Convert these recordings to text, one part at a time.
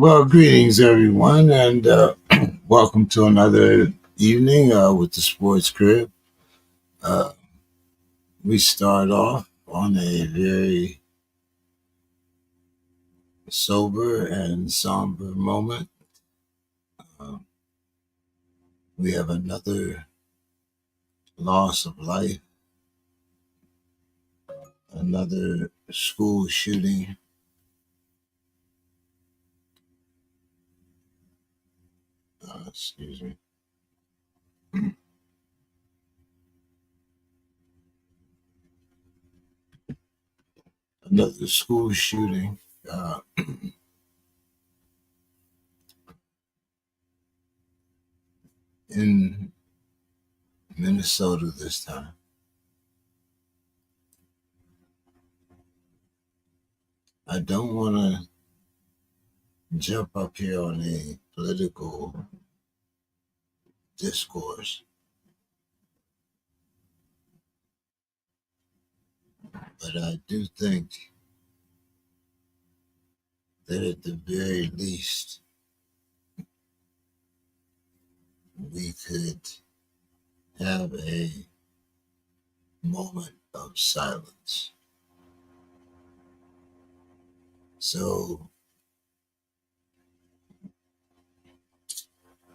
Well, greetings, everyone, and welcome to another evening with the SPORTSKRIB. Uh, we start off on a very sober and somber moment. Uh, we have another loss of life, another school shooting. Excuse me. Another school shooting in Minnesota this time. I don't want to jump up here on a political discourse, but I do think that at the very least we could have a moment of silence. So,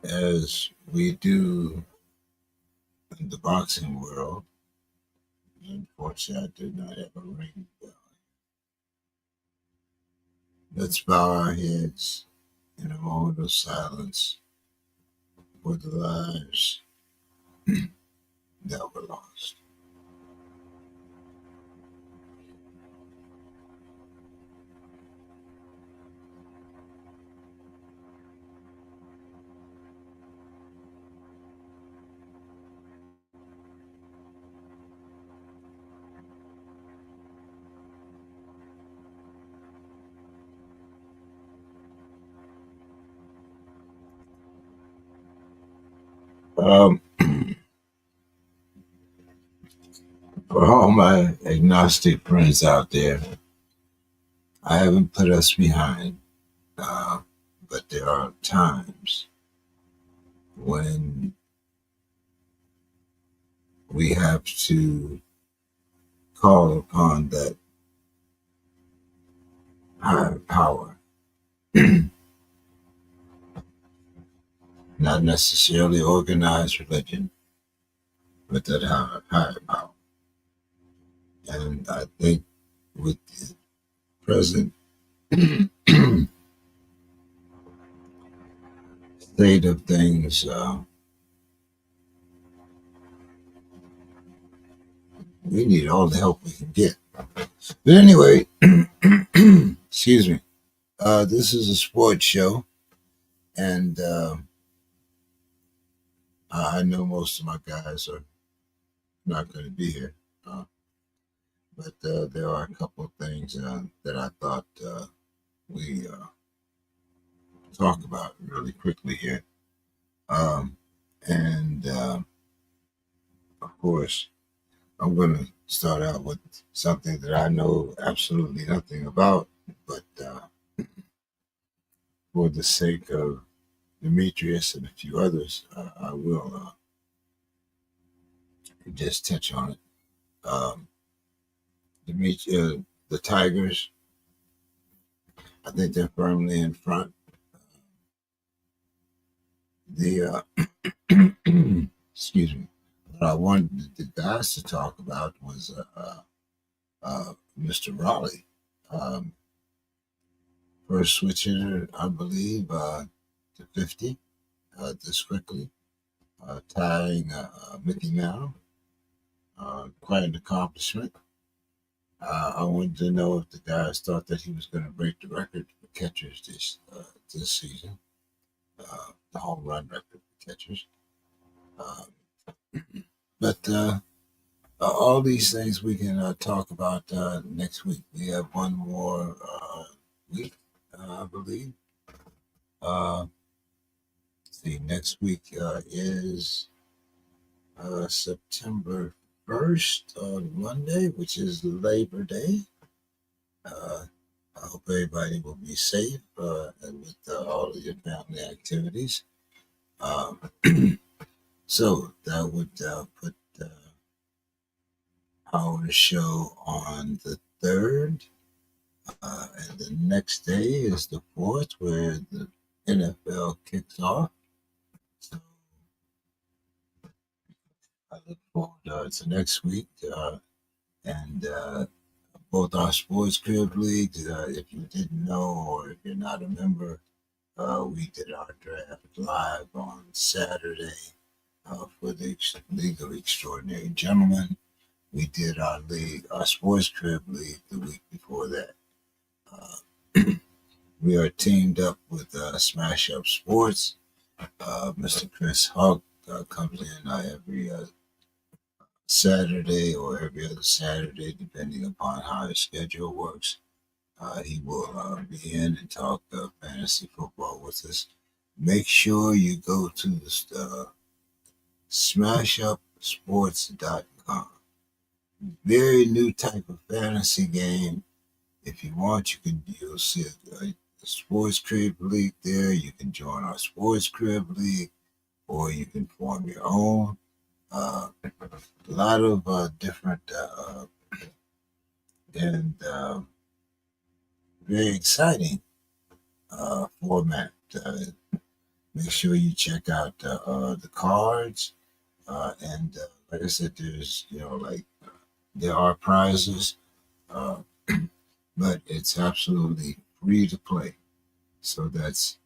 as we do in the boxing world, unfortunately, I do not have a ring bell. Let's bow our heads in a moment of silence for the lives that were lost. Um, for all my agnostic friends out there, I haven't put us behind, uh, but there are times when we have to call upon that higher power, not necessarily organized religion, but that higher power. And I think with the present state of things, we need all the help we can get. But anyway, excuse me. This is a sports show, and I know most of my guys are not going to be here. Uh, but there are a couple of things that I thought we talk about really quickly here. Um, and of course, I'm going to start out with something that I know absolutely nothing about, but for the sake of Demetrius and a few others, I will just touch on it. Um, the Tigers, I think they're firmly in front. The excuse me. What I wanted the guys to talk about was Mr. Raleigh, um, first switch hitter, I believe, to 50 this quickly, tying Mickey Mantle. Quite an accomplishment. I wanted to know if the guys thought that he was going to break the record for catchers this season, the home run record for catchers. Um, but all these things we can talk about next week. We have one more week, I believe. Uh, see, next week is September 1st on Monday, which is Labor Day. Uh, I hope everybody will be safe and with all of your family activities. Um, so that would put our show on the third, and the next day is the fourth, where the NFL kicks off. So I look forward to next week, and both our sports crib leagues. If you didn't know, or if you're not a member, we did our draft live on Saturday for the League of Extraordinary Gentlemen. We did our sports crib league the week before that. Uh, we are teamed up with Smash Up Sports. Mr. Chris Hawk comes in every Saturday or every other Saturday, depending upon how his schedule works. He will be in and talk fantasy football with us. Make sure you go to the smashupsports.com. Very new type of fantasy game. If you want, you'll see a sports crib league there. You can join our sports crib league, or you can form your own. A lot of different and very exciting format. Make sure you check out the cards, and like I said, there's like there are prizes, uh, but it's absolutely free to play. So that's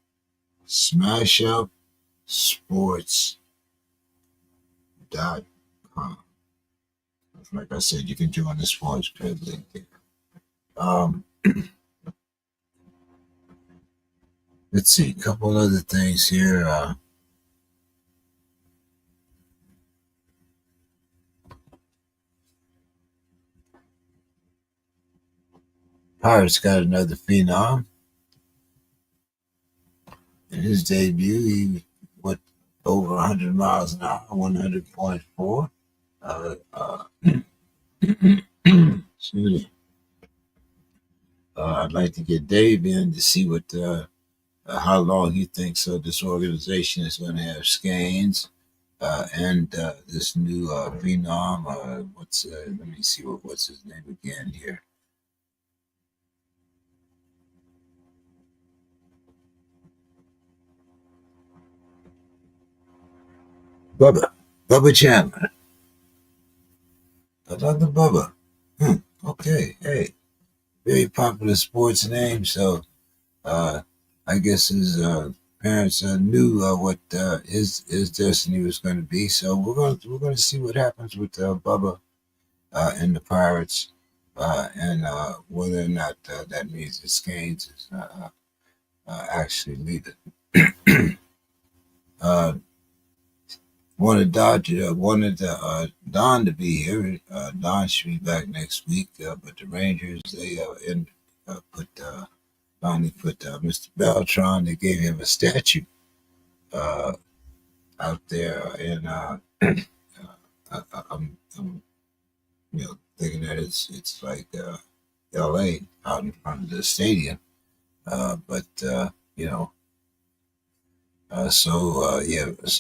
smashupsports.com. Like I said, you can join the sports club link there. Um, let's see, a couple other things here. Pirates got another phenom in his debut. He went over 100 miles an hour, 100.4. Excuse me. I'd like to get Dave in to see what how long he thinks this organization is going to have Scanes and this new phenom. Let me see what's his name again here. Bubba Chandler. Another Bubba. Okay, hey, very popular sports name. So uh, I guess his parents knew what his destiny was going to be. So we're going to see what happens with Bubba and the Pirates, and whether or not that means that Scanes is actually leaving. uh, wanted Don to be here. Don should be back next week, but the Rangers put finally put Mr. Beltran. They gave him a statue uh, out there, and I'm thinking that it's like L.A. out in front of the stadium, but you know. So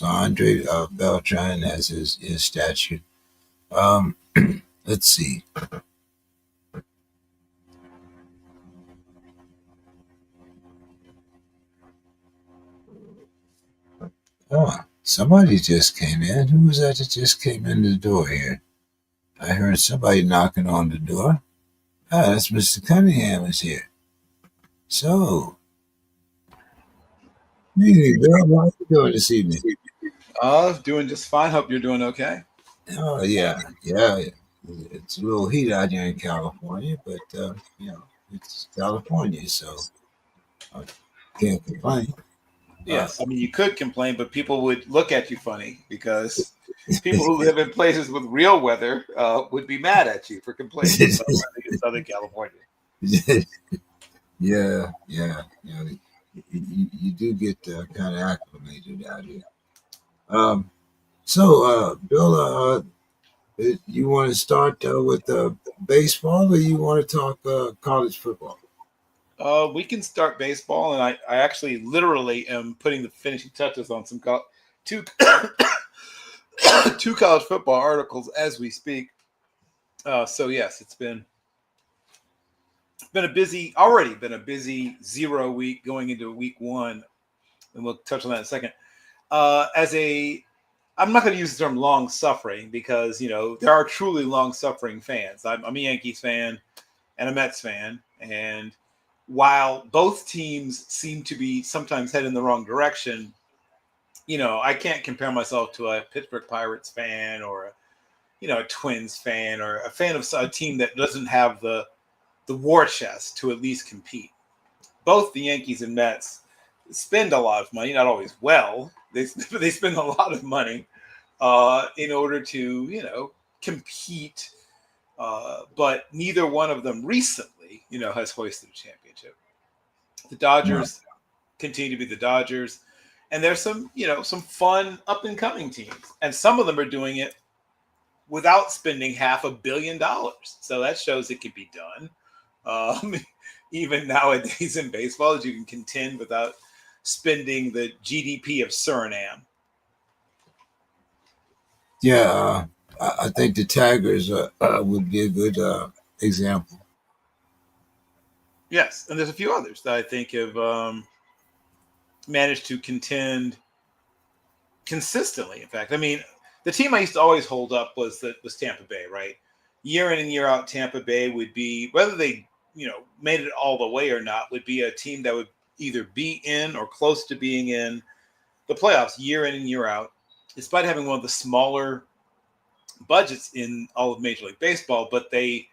Andre Beltran has his statue. Um, let's see. Oh, somebody just came in. Who was that just came in the door here? I heard somebody knocking on the door. Ah, that's Mr. Cunningham is here. So, hey, Bill, how you doing this evening? Doing just fine. Hope you're doing okay. Oh, yeah, yeah. It's a little heat out here in California, but it's California, so I can't complain. Uh, Yes, I mean you could complain, but people would look at you funny because people who live in places with real weather would be mad at you for complaining about living in Southern California. yeah, yeah. You do get kind of acclimated out here. Um, Bill, you want to start with baseball, or you want to talk college football? We can start baseball, and I actually literally am putting the finishing touches on two two college football articles as we speak. So yes, it's been a busy 0 week going into week one, and we'll touch on that in a second. I'm not going to use the term long suffering because there are truly long suffering fans. I'm a Yankees fan and a Mets fan, and while both teams seem to be sometimes heading in the wrong direction, I can't compare myself to a Pittsburgh Pirates fan or a Twins fan or a fan of a team that doesn't have the war chest to at least compete. Both the Yankees and Mets spend a lot of money, not always well. They spend a lot of money in order to compete. But neither one of them recently, has hoisted a championship. The Dodgers continue to be the Dodgers, and there's some fun up and coming teams, and some of them are doing it without spending $500 million. So that shows it can be done. Even nowadays in baseball, you can contend without spending the GDP of Suriname. Yeah, I think the Tigers would be a good example. Yes, and there's a few others that I think have managed to contend consistently. In fact, I mean, the team I used to always hold up was Tampa Bay, right? Year in and year out, Tampa Bay would be, whether they made it all the way or not, would be a team that would either be in or close to being in the playoffs year in and year out, despite having one of the smaller budgets in all of Major League Baseball, but they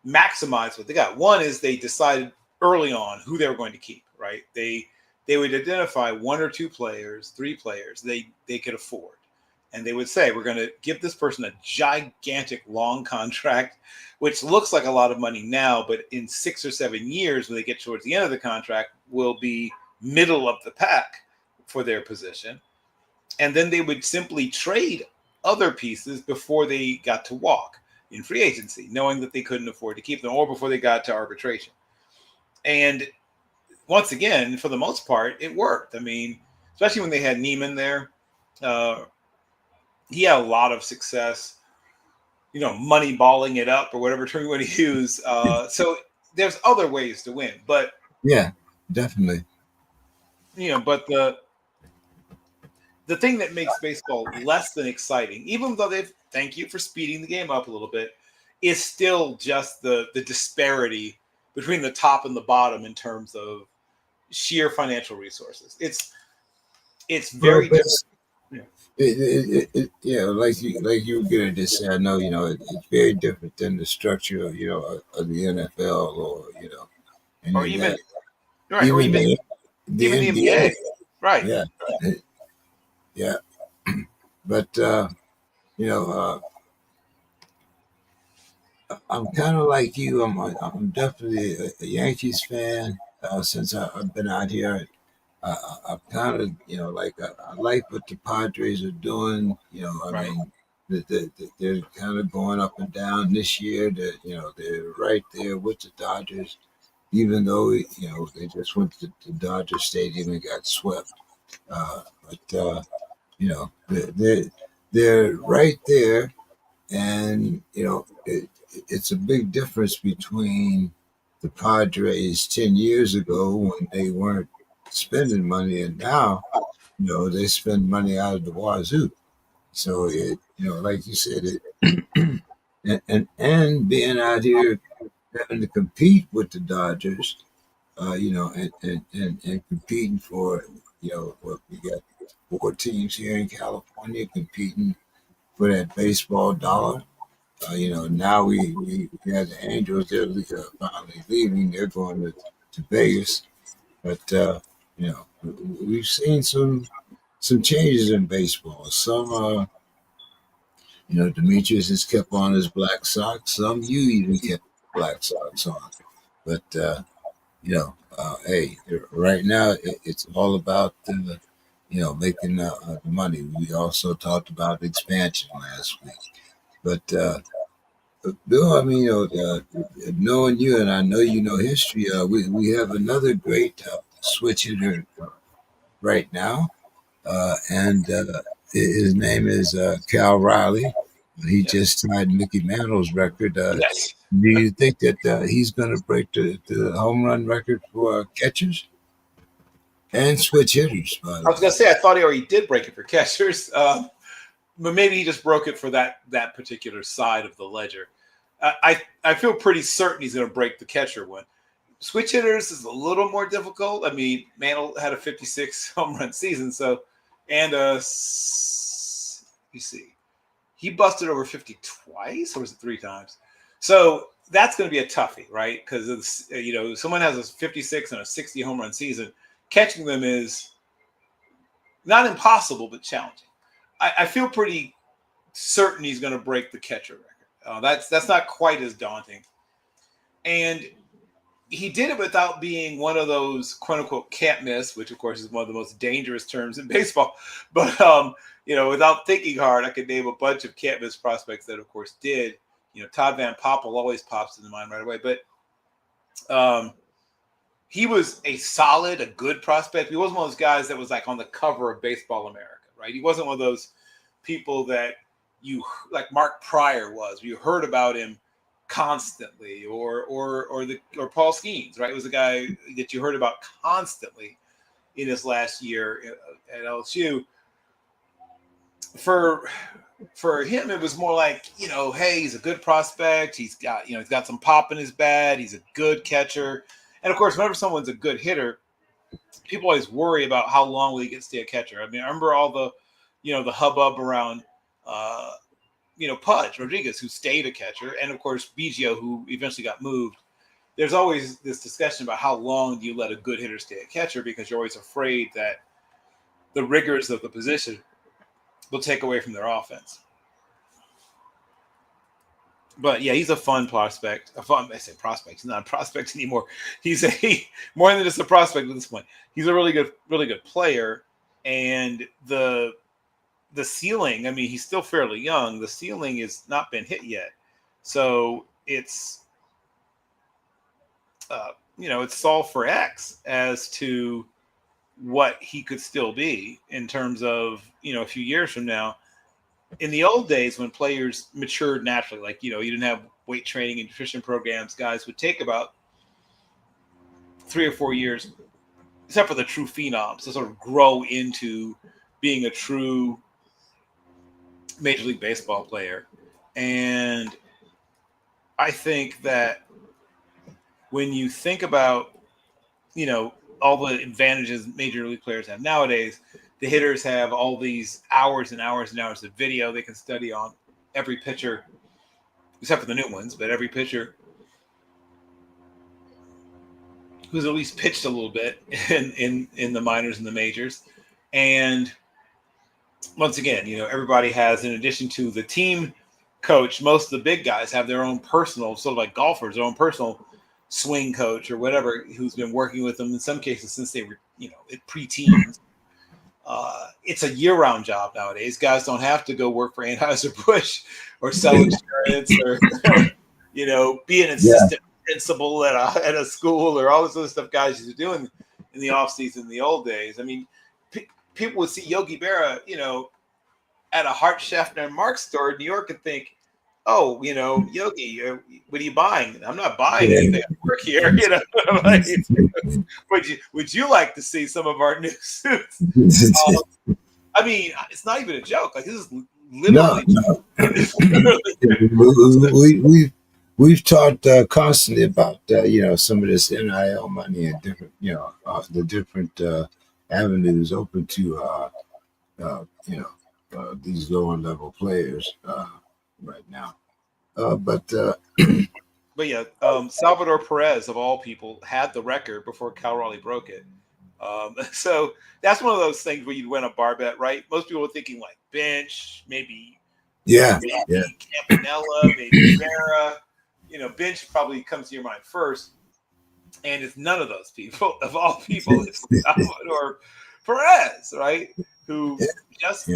maximized what they got. One is they decided early on who they were going to keep, right? They would identify one or two players, three players they could afford. And they would say, we're going to give this person a gigantic long contract, which looks like a lot of money now, but in 6 or 7 years, when they get towards the end of the contract, will be middle of the pack for their position. And then they would simply trade other pieces before they got to walk in free agency, knowing that they couldn't afford to keep them, or before they got to arbitration. And once again, for the most part, it worked. I mean, especially when they had Neiman there. He had a lot of success, money balling it up or whatever term you want to use. So there's other ways to win, but yeah, definitely. But the thing that makes baseball less than exciting, even though thank you for speeding the game up a little bit, is still just the disparity between the top and the bottom in terms of sheer financial resources. It's very different. Like you were gonna just say, I know, it's very different than the structure of, of the NFL or, and Or you even got right, or even even the even the NBA. NBA. Right. Yeah, yeah. But you know, I'm kind of like you. I'm definitely a Yankees fan. Since I've been out here, I'm kind of, like I like what the Padres are doing. I Right. mean, they're kind of going up and down this year. That they're right there with the Dodgers, even though they just went to Dodger Stadium and got swept. But they're right there, and it's a big difference between the Padres 10 years ago when they weren't spending money, and now they spend money out of the wazoo. So like you said, and being out here having to compete with the Dodgers, and competing for what we got 4 teams here in California competing for that baseball dollar. Now we got the Angels. They're finally leaving. They're going to Vegas. But we've seen some changes in baseball. Some Demetrius has kept on his black socks. Some you even kept black socks on. But hey, right now it's all about making the money. We also talked about expansion last week, but Bill, I mean, knowing you, and I know you know history, we have another great switch hitter right now, and his name is Cal Riley. He Yes. just tied Mickey Mantle's record. Yes. Do you think that he's going to break the home run record for catchers and switch hitters? By I the was gonna way, say I thought he already did break it for catchers, but maybe he just broke it for that particular side of the ledger. I feel pretty certain he's going to break the catcher one. Switch hitters is a little more difficult. I mean, Mantle had a 56 home run season, so and you see, he busted over 50 twice, or was it 3 times? So that's going to be a toughie, right? Because someone has a 56 and a 60 home run season, catching them is not impossible but challenging. I feel pretty certain he's going to break the catcher record. That's not quite as daunting, and he did it without being one of those quote unquote can't miss, which of course is one of the most dangerous terms in baseball. But without thinking hard, I could name a bunch of can't miss prospects that of course did. Todd Van Poppel always pops into mind right away. But he was a good prospect. He wasn't one of those guys that was like on the cover of Baseball America, right? He wasn't one of those people that you like Mark Pryor was. You heard about him constantly, or Paul Skeens, right? It was a guy that you heard about constantly in his last year at LSU. For him, it was more like, hey, he's a good prospect. He's got some pop in his bat. He's a good catcher. And of course, whenever someone's a good hitter, people always worry about how long will he get to stay a catcher. I mean, I remember all the, the hubbub around, Pudge Rodriguez, who stayed a catcher, and of course Biggio, who eventually got moved. There's always this discussion about how long do you let a good hitter stay a catcher, because you're always afraid that the rigors of the position will take away from their offense. But yeah, he's a fun prospect. I say prospect. He's not a prospect anymore. He's more than just a prospect at this point. He's a really good player, and the ceiling. I mean, he's still fairly young. The ceiling has not been hit yet, so it's it's solved for X as to what he could still be in terms of a few years from now. In the old days, when players matured naturally, like you didn't have weight training and nutrition programs, guys would take about 3 or 4 years, except for the true phenoms, to sort of grow into being a true Major League Baseball player. And I think that when you think about, all the advantages Major League players have nowadays, the hitters have all these hours and hours and hours of video they can study on every pitcher, except for the new ones, but every pitcher who's at least pitched a little bit in the minors and the majors. And once again, everybody has, in addition to the team coach, most of the big guys have their own personal, sort of like golfers, their own personal swing coach or whatever, who's been working with them in some cases since they were, pre-teens. It's a year-round job nowadays. Guys don't have to go work for Anheuser-Busch or sell insurance or, be an assistant principal at a school or all this other stuff guys used to do in the off-season in the old days. I mean, people would see Yogi Berra, at a Hart Scheffner Mark store in New York and think, oh, Yogi, what are you buying? I'm not buying anything. I work here, Like, would you like to see some of our new suits? I mean, it's not even a joke. Like, this is literally. No. We've talked constantly about some of this NIL money and different the different avenues open to these lower level players right now. But yeah, Salvador Perez, of all people, had the record before Cal Raleigh broke it. So that's one of those things where you'd win a bar bet, right? Most people are thinking like Bench, maybe Campanella, maybe Vera. Bench probably comes to your mind first, and it's none of those people. Of all people, it's Salvador Perez, right? Who just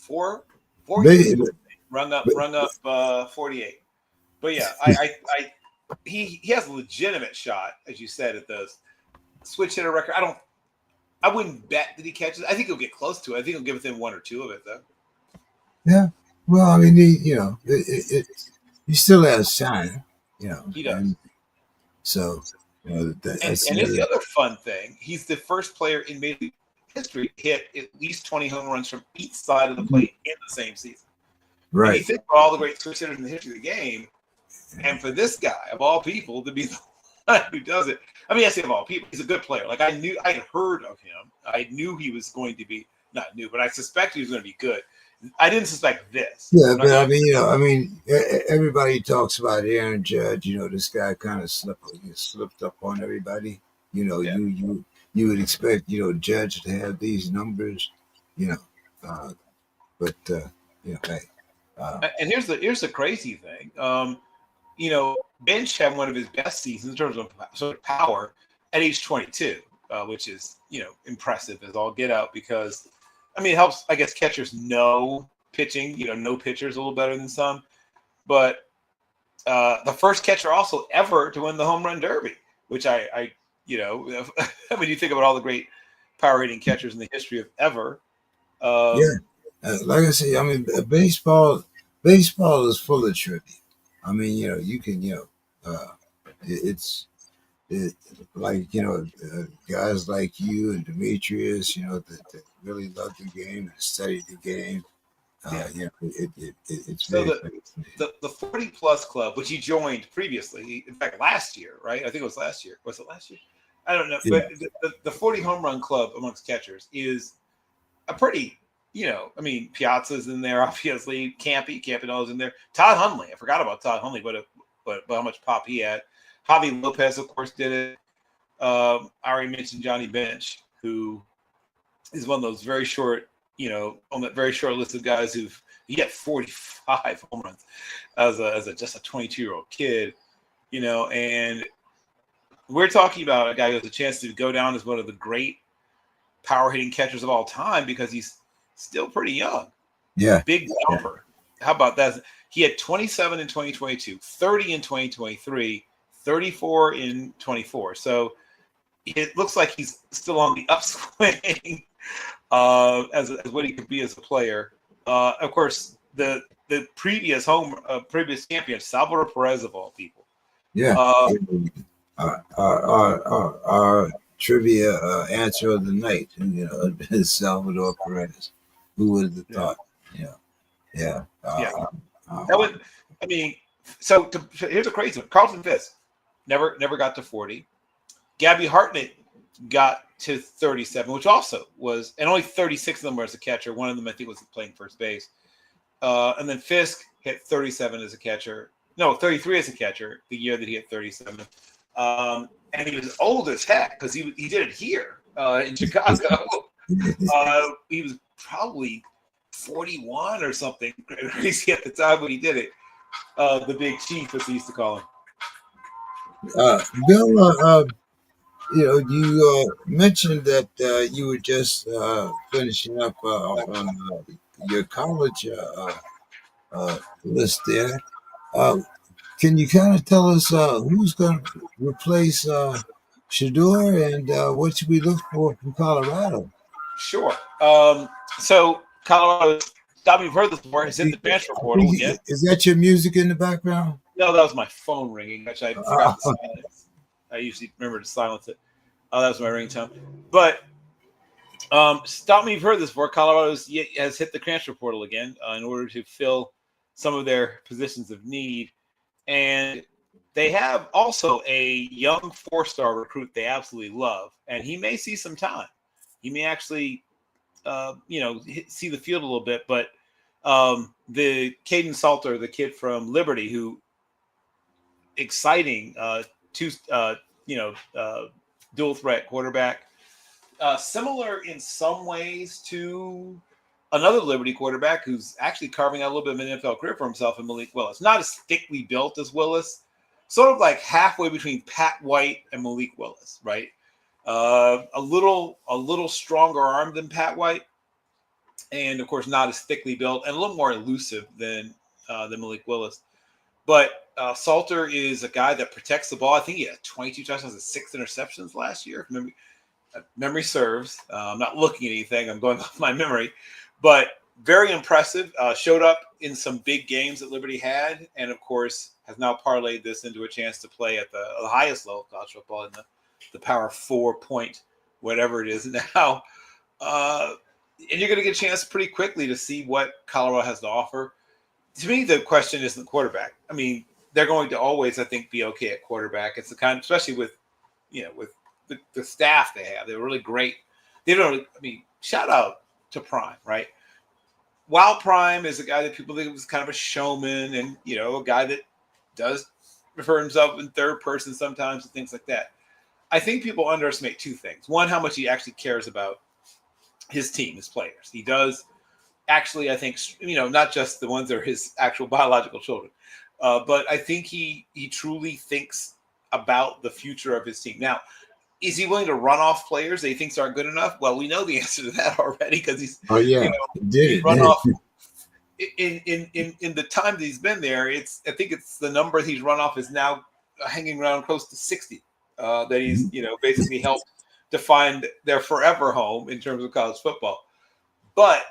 4 years ago rung up 48. But yeah, he has a legitimate shot, as you said, at the switch hitter record. I wouldn't bet that he catches. I think he'll get close to it. I think he'll get within one or two of it, though. Yeah. Well, I mean, he still has shine, He does. and so that's And here's the other fun thing: he's the first player in Major League history to hit at least 20 home runs from each side of the plate in the same season. And you right. think about all the great switch hitters in the history of the game, and for this guy of all people to be the one who does it. I mean, I say of all people, he's a good player. Like I had heard of him. I knew he was going to be not new, but I suspect he was going to be good. I didn't suspect this. Yeah, but I mean, everybody talks about Aaron Judge. This guy kind of slipped up on everybody. Yeah. You would expect Judge to have these numbers, but hey. And here's the crazy thing. Bench had one of his best seasons in terms of sort of power at age 22, which is impressive as all get out because, I mean, it helps. I guess catchers know pitching. Know pitchers a little better than some, but the first catcher also ever to win the home run derby, which I when you think about all the great power hitting catchers in the history of ever. Like I say, I mean, baseball is full of trivia. I mean, you can, it's like guys like you and Demetrius, that really love the game and study the game. It's so very the 40 plus club, which he joined previously, in fact, last year, right? I think it was last year. Was it last year? I don't know. Yeah. But the 40 home run club amongst catchers is a pretty, I mean, Piazza's in there, obviously. Campano's in there. Todd Hundley. I forgot about Todd Hundley, but how much pop he had. Javi Lopez, of course, did it. I already mentioned Johnny Bench, who is one of those very short, on that very short list of guys he had 45 home runs as just a 22-year-old kid, and we're talking about a guy who has a chance to go down as one of the great power hitting catchers of all time because he's still pretty young. Yeah. Big jumper. How about that? He had 27 in 2022, 30 in 2023, 34 in 24. So it looks like he's still on the upswing as what he could be as a player. Of course, the previous champion, Salvador Perez of all people. Yeah. Our trivia answer of the night, is Salvador Perez. Who would have thought? Yeah. That would, I mean, so here's a crazy one. Carlton Fisk never got to 40. Gabby Hartnett got to 37, which also was, and only 36 of them were as a catcher. One of them, I think, was playing first base. And then Fisk hit 37 as a catcher. No, 33 as a catcher the year that he hit 37. And he was old as heck because he did it here in Chicago. He was probably 41 or something crazy at the time when he did it. The Big Chief, as he used to call him. Bill, you mentioned that you were just finishing up on your college list there. Can you kind of tell us who's going to replace Shador and what should we look for from Colorado? Sure. So Colorado, you've heard this before, has hit the transfer portal again. Is that your music in the background? No, that was my phone ringing, which I forgot to silence. I usually remember to silence it. That was my ringtone. But stop me if you've heard this before. Colorado has hit the transfer portal again in order to fill some of their positions of need. And they have also a young 4-star recruit they absolutely love. And he may see some time. He may actually, see the field a little bit. But the Caden Salter, the kid from Liberty, who exciting dual threat quarterback, similar in some ways to another Liberty quarterback who's actually carving out a little bit of an NFL career for himself in Malik Willis. Not as thickly built as Willis, sort of like halfway between Pat White and Malik Willis, right? A little stronger arm than Pat White, and of course not as thickly built and a little more elusive than Malik Willis. But Salter is a guy that protects the ball. I think he had 22 touchdowns and 6 interceptions last year. Memory serves. I'm not looking at anything. I'm going off my memory. But very impressive. Showed up in some big games that Liberty had, and of course has now parlayed this into a chance to play at the highest level of college football in the Power 4 point, whatever it is now. And you're going to get a chance pretty quickly to see what Colorado has to offer. To me, the question isn't quarterback. I mean, they're going to always, I think, be okay at quarterback. It's the kind, especially with the staff they have. They're really great. They don't. I mean, shout out to Prime, right? While Prime is a guy that people think was kind of a showman, and a guy that does refer himself in third person sometimes and things like that. I think people underestimate two things. One, how much he actually cares about his team, his players. He does actually, I think, not just the ones that are his actual biological children, but I think he truly thinks about the future of his team. Now, is he willing to run off players that he thinks aren't good enough? Well, we know the answer to that already because he's he's run off in the time that he's been there. I think it's the number he's run off is now hanging around close to 60 that he's basically helped to find their forever home in terms of college football. But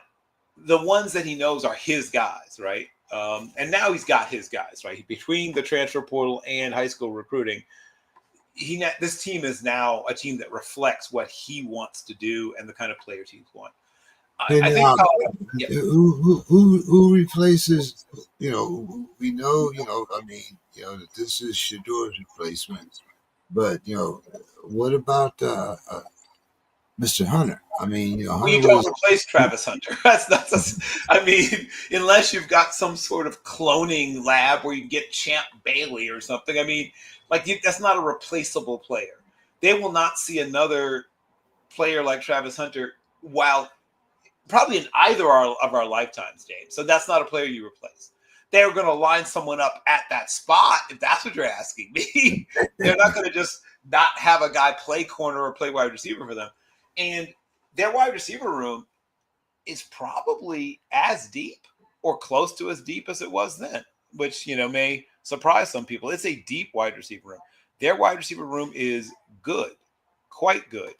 the ones that he knows are his guys, right? And now he's got his guys, right? Between the transfer portal and high school recruiting, this team is now a team that reflects what he wants to do and the kind of players he wants. I think who replaces? We know. That this is Shador's replacement, but what about Mr. Hunter? I mean, Hunter you don't replace Travis Hunter. I mean, unless you've got some sort of cloning lab where you get Champ Bailey or something. I mean, that's not a replaceable player. They will not see another player like Travis Hunter while probably in either of our lifetimes, James. So that's not a player you replace. They're going to line someone up at that spot, if that's what you're asking me. They're not going to just not have a guy play corner or play wide receiver for them. And their wide receiver room is probably as deep or close to as deep as it was then, which, may surprise some people. It's a deep wide receiver room. Their wide receiver room is good, quite good.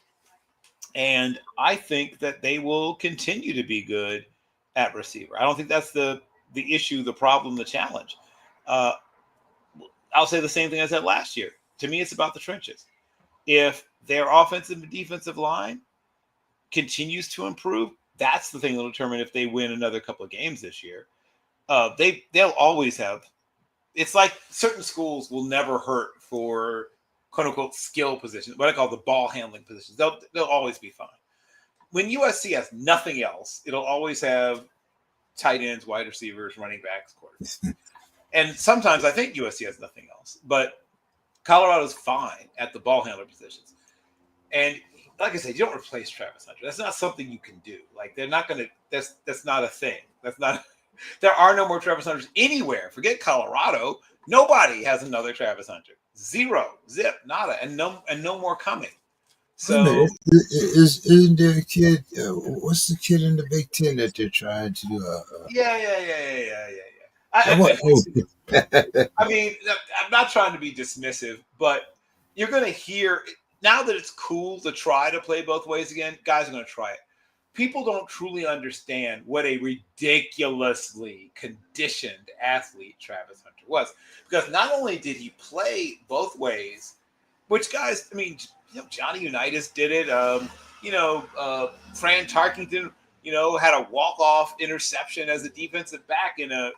And I think that they will continue to be good at receiver. I don't think that's the issue, the problem, the challenge. I'll say the same thing I said last year. To me, it's about the trenches. If their offensive and defensive line continues to improve, that's the thing that'll determine if they win another couple of games this year. They'll always have. It's like certain schools will never hurt for quote unquote skill positions, what I call the ball handling positions. They'll always be fine. When USC has nothing else, it'll always have tight ends, wide receivers, running backs, quarterbacks. And sometimes I think USC has nothing else, but Colorado's fine at the ball handler positions. And like I said, you don't replace Travis Hunter. That's not something you can do. They're not going to. That's not a thing. That's not. There are no more Travis Hunters anywhere. Forget Colorado. Nobody has another Travis Hunter. Zero, zip, nada, and no more coming. So isn't there a kid? What's the kid in the Big Ten that they're trying to do? Yeah. I mean, I'm not trying to be dismissive, but you're going to hear now that it's cool to try to play both ways again. Guys are going to try it. People don't truly understand what a ridiculously conditioned athlete Travis Hunter was, because not only did he play both ways, which guys, I mean, Johnny Unitas did it. Fran Tarkington, had a walk-off interception as a defensive back in a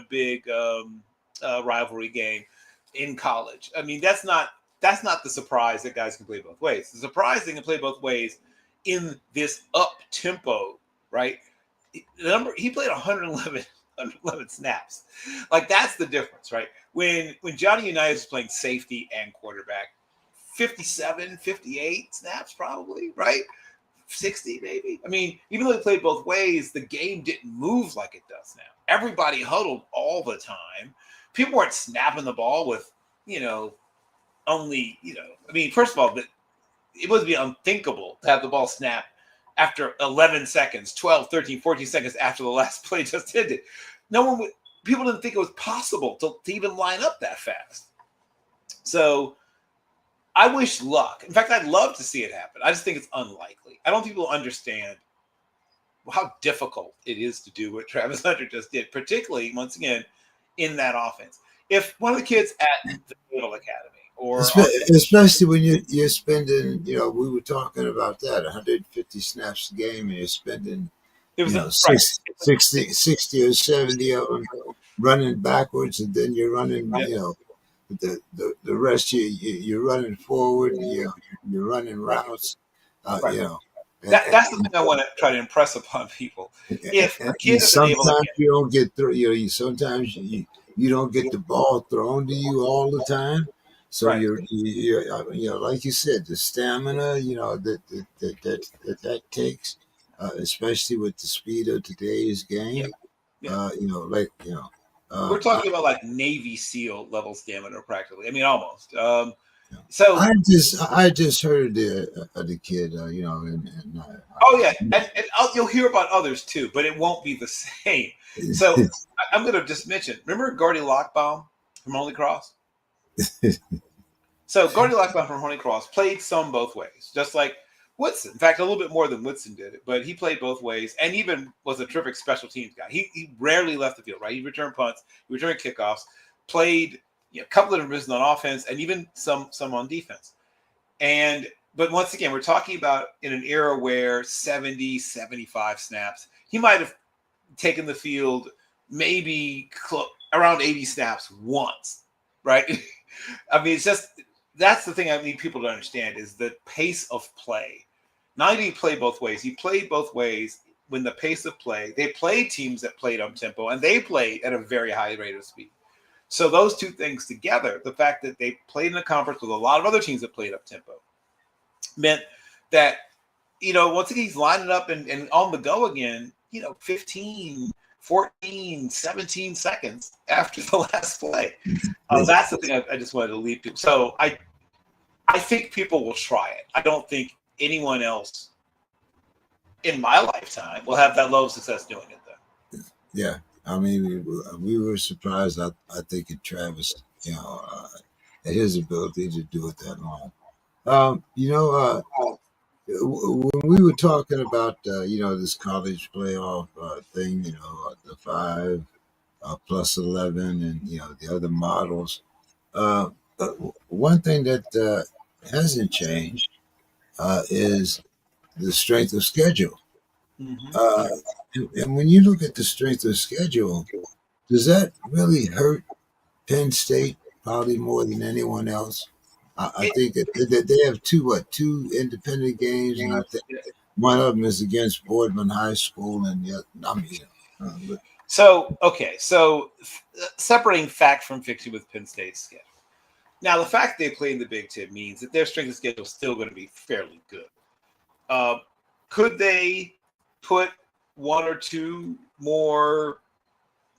big rivalry game in college. I mean, that's not the surprise that guys can play both ways. The surprise they can play both ways in this up tempo, right? He played 111 snaps. That's the difference, right? When Johnny Unitas is playing safety and quarterback, 57, 58 snaps probably, right? 60 maybe. I mean, even though he played both ways, the game didn't move like it does now. Everybody huddled all the time. People weren't snapping the ball with, only, I mean, first of all, it would be unthinkable to have the ball snap after 11 seconds, 12, 13, 14 seconds after the last play just ended. people didn't think it was possible to even line up that fast. So I wish luck. In fact, I'd love to see it happen. I just think it's unlikely. I don't think people understand how difficult it is to do what Travis Hunter just did, particularly, once again, in that offense. If one of the kids at the Naval Academy Especially when you're spending, we were talking about that, 150 snaps a game, and you're spending, it was right. 60 or 70 of them running backwards, and then you're running, the rest you're running forward, and you're running routes, Right. And, That's the thing I want to try to impress upon people. If a kid is able to sometimes you don't get through. Sometimes you don't get the ball thrown to you all the time. So Right. you're like you said, the stamina, that takes, especially with the speed of today's game. Yeah. Uh, We're talking about like Navy SEAL level stamina, practically. I mean, almost. I So just heard the kid, oh yeah, and you'll hear about others too, but it won't be the same. So I'm going to just mention. Remember Gordy Lockbaum from Holy Cross? So Gordy Lockbaum from Holy Cross played some both ways, just like Woodson. In fact, a little bit more than Woodson did it, but he played both ways, and even was a terrific special teams guy. He rarely left the field. Right, he returned punts, he returned kickoffs, played a couple of positions on offense, and even some on defense. But once again, we're talking about in an era where 70, 75 snaps, he might have taken the field maybe around 80 snaps once, right? I mean, it's just, that's the thing I need people to understand is the pace of play. Not only did he play both ways, he played both ways when the pace of play, they played teams that played up tempo, and they played at a very high rate of speed. So those two things together, the fact that they played in a conference with a lot of other teams that played up tempo, meant that, once again, he's lining up and on the go again, 15, 14, 17 seconds after the last play. That's the thing I just wanted to leave people. So I think people will try it. I don't think anyone else in my lifetime will have that level of success doing it, though. Yeah. I mean, we were surprised, I think, at Travis, at his ability to do it that long. When we were talking about this college playoff thing, the 5 plus 11, and the other models. Uh, uh, One thing that hasn't changed is the strength of schedule. Mm-hmm. Uh, and when you look at the strength of schedule, does that really hurt Penn State probably more than anyone else? I think that they have two independent games, and I think one of them is against Boardman High School, and So separating fact from fiction with Penn State's schedule. Now, the fact they play in the Big Ten means that their strength of schedule is still going to be fairly good. Could they put one or two more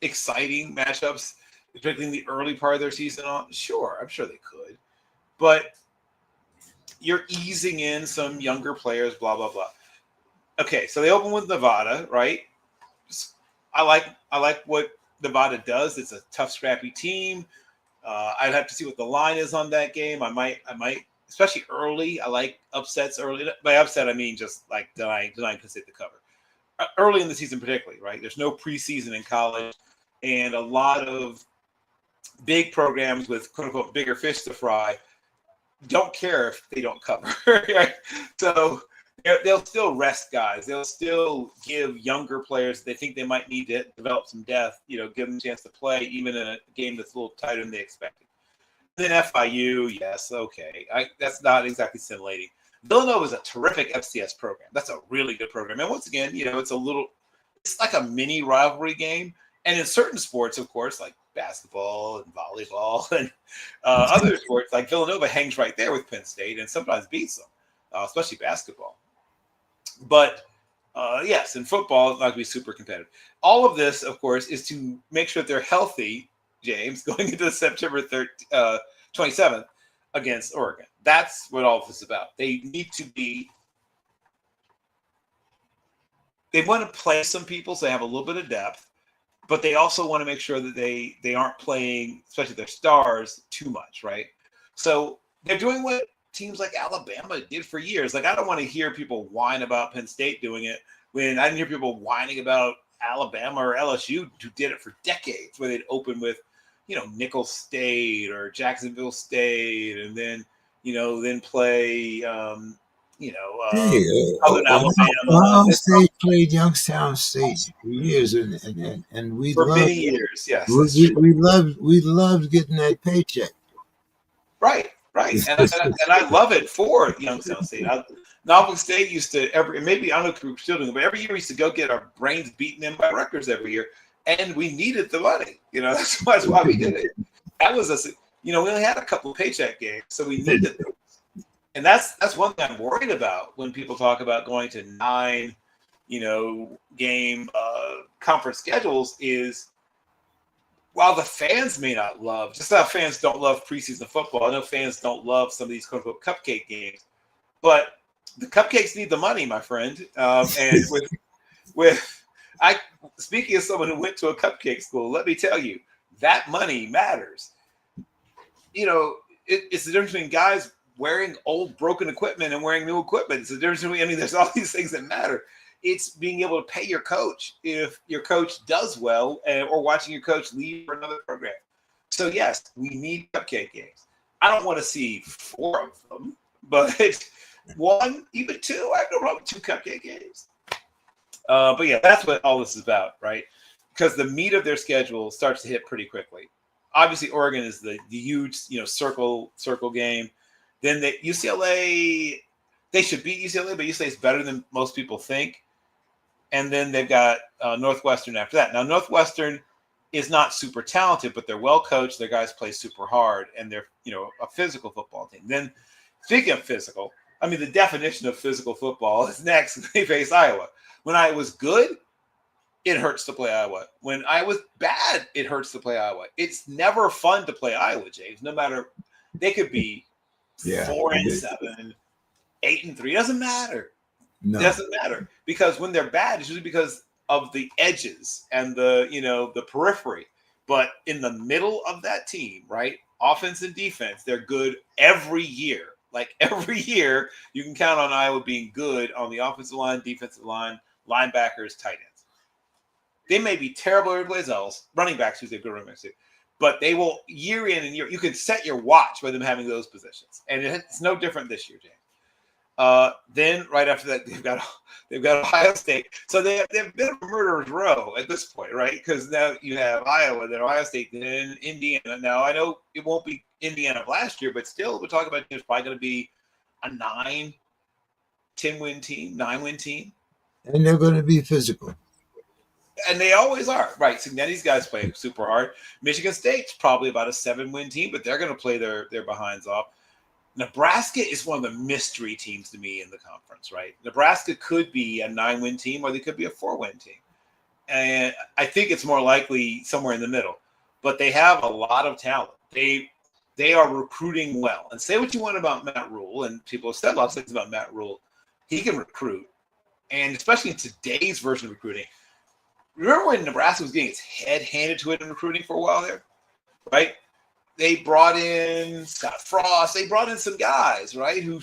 exciting matchups, particularly in the early part of their season on? Sure, I'm sure they could. But you're easing in some younger players, blah, blah, blah. Okay, so they open with Nevada, right? I like what Nevada does. It's a tough, scrappy team. I'd have to see what the line is on that game. I might, especially early. I like upsets early. By upset, I mean just like denying Penn State the cover. Early in the season, particularly, right? There's no preseason in college, and a lot of big programs with quote unquote bigger fish to fry don't care if they don't cover. Right? So they'll still rest guys. They'll still give younger players they think they might need to develop some depth, give them a chance to play, even in a game that's a little tighter than they expected. Then FIU, yes, okay. That's not exactly scintillating. Villanova is a terrific FCS program. That's a really good program. And once again, it's like a mini rivalry game. And in certain sports, of course, like basketball and volleyball and other sports, like Villanova hangs right there with Penn State and sometimes beats them, especially basketball. But yes, in football, it's not going to be super competitive. All of this, of course, is to make sure that they're healthy, James, going into September 27th against Oregon. That's what all of this is about. They need to be – they want to play some people so they have a little bit of depth. but they also want to make sure that they aren't playing, especially their stars, too much, right? So they're doing what teams like Alabama did for years. Like, I don't want to hear people whine about Penn State doing it when I didn't hear people whining about Alabama or LSU, who did it for decades, where they'd open with, Nicholls State or Jacksonville State, and then, then play, Hey, Southern Alabama. Ohio State played Youngstown State for years, and we For loved many years, yes, we, that's true. we loved getting that paycheck. Right, right, and I love it for Youngstown State. Norfolk State used to maybe I don't know if we're still doing it, but every year we used to go get our brains beaten in by Rutgers every year, and we needed the money. That's why we did it. That was we only had a couple of paycheck games, so we needed them. And that's one thing I'm worried about when people talk about going to 9, game conference schedules is, while the fans may not love, just how fans don't love preseason football. I know fans don't love some of these quote unquote cupcake games, but the cupcakes need the money, my friend. And speaking as someone who went to a cupcake school, let me tell you, that money matters. It's the difference between guys wearing old broken equipment and wearing new equipment. It's the difference between, there's all these things that matter. It's being able to pay your coach if your coach does well, or watching your coach leave for another program. So yes, we need cupcake games. I don't want to see 4 of them, but 1, even 2, I have no problem with 2 cupcake games. But yeah, that's what all this is about, right? Because the meat of their schedule starts to hit pretty quickly. Obviously, Oregon is the huge, circle game. Then UCLA, they should beat UCLA, but UCLA is better than most people think. And then they've got Northwestern after that. Now, Northwestern is not super talented, but they're well coached. Their guys play super hard, and they're a physical football team. Then, speaking of physical, the definition of physical football is next. They face Iowa. When I was good, it hurts to play Iowa. When I was bad, it hurts to play Iowa. It's never fun to play Iowa, James. No matter, they could be 4-7, 8-3. Doesn't matter. No. It doesn't matter, because when they're bad, it's usually because of the edges and the periphery. But in the middle of that team, right, offense and defense, they're good every year. Like every year, you can count on Iowa being good on the offensive line, defensive line, linebackers, tight ends. They may be terrible everybody else, running backs, who's a good running backs too, but they will, year in and year, you can set your watch by them having those positions, and it's no different this year, James. Then right after that, they've got Ohio State. So they've been a murderer's row at this point, right? Because now you have Iowa, then Ohio State, then Indiana. Now I know it won't be Indiana of last year, but still we're talking about it's probably going to be a 10-win team, 9-win team. And they're going to be physical. And they always are, right? So now these guys play super hard. Michigan State's probably about a 7-win team, but they're going to play their behinds off. Nebraska is one of the mystery teams to me in the conference, right? Nebraska could be a 9-win team, or they could be a 4-win team. And I think it's more likely somewhere in the middle. But they have a lot of talent. They are recruiting well. And say what you want about Matt Rule, and people have said lots of things about Matt Rule. He can recruit. And especially in today's version of recruiting. Remember when Nebraska was getting its head handed to it in recruiting for a while there? Right? They brought in Scott Frost. They brought in some guys, right, who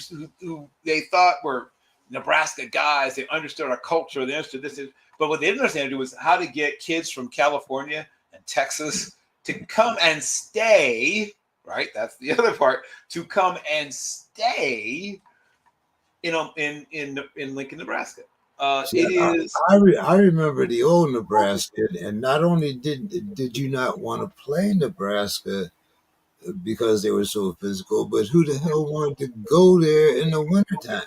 they thought were Nebraska guys. They understood our culture. They understood this. But what they didn't understand to do was how to get kids from California and Texas to come and stay, right? That's the other part, to come and stay in Lincoln, Nebraska. It is. I remember the old Nebraska, and not only did you not want to play Nebraska because they were so physical, but who the hell wanted to go there in the wintertime?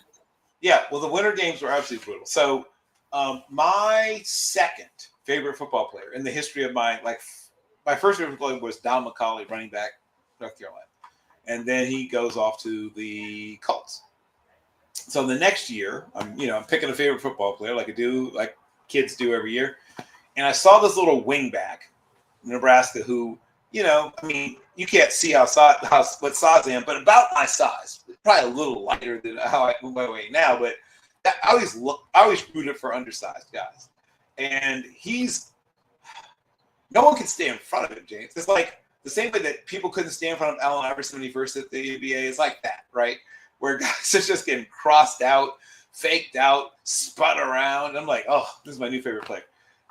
Yeah, well, the winter games were absolutely brutal. So my second favorite football player in the history of my first favorite player was Don McCauley, running back, North Carolina. And then he goes off to the Colts. So the next year, I'm picking a favorite football player like kids do every year. And I saw this little wingback in Nebraska who, you can't see what size I am, but about my size. Probably a little lighter than how I move my weight now, but I always rooted for undersized guys. And he's No one can stay in front of him, James. It's like the same way that people couldn't stay in front of Allen Iverson when he first hit the NBA. It's like that, right? Where guys are just getting crossed out, faked out, spun around. I'm like, oh, this is my new favorite player.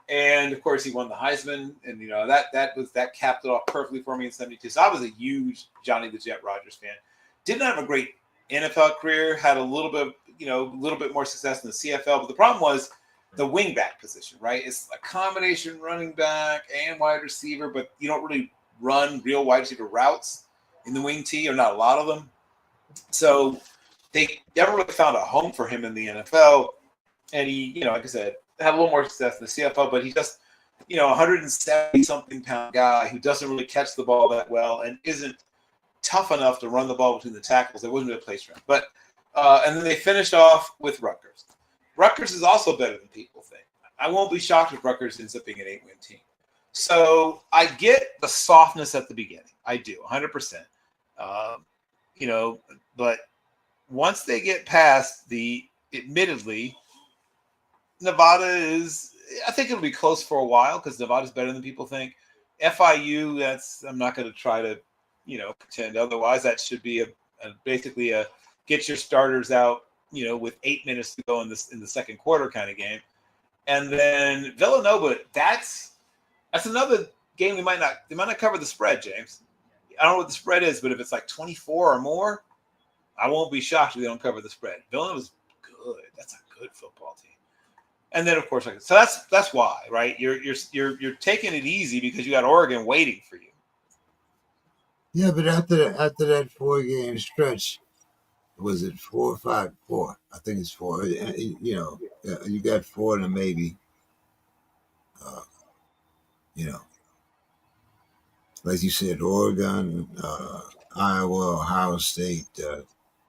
And of course, he won the Heisman, and that capped it off perfectly for me in '72. So I was a huge Johnny the Jet Rodgers fan. Didn't have a great NFL career. Had a little bit more success in the CFL, but the problem was the wingback position, right? It's a combination running back and wide receiver, but you don't really run real wide receiver routes in the wing T, or not a lot of them. So they never really found a home for him in the NFL. And he, like I said, had a little more success in the CFL, but he's just, 170-something pound guy who doesn't really catch the ball that well and isn't tough enough to run the ball between the tackles. There wasn't a place for him. But and then they finished off with Rutgers. Rutgers is also better than people think. I won't be shocked if Rutgers ends up being an 8-win team. So I get the softness at the beginning. I do, 100%. But once they get past admittedly, Nevada I think it'll be close for a while because Nevada's better than people think. FIU, I'm not going to try to, pretend otherwise. That should be basically a get your starters out, with 8 minutes to go in the second quarter kind of game. And then Villanova, that's another game they might not cover the spread, James. I don't know what the spread is, but if it's like 24 or more, I won't be shocked if they don't cover the spread. Villanova's good. That's a good football team. And then, of course, so that's why, right? You're taking it easy because you got Oregon waiting for you. Yeah, but after that 4-game stretch, was it 4 or 5? 4. I think it's 4. You got 4 to maybe, like you said, Oregon, Iowa, Ohio State.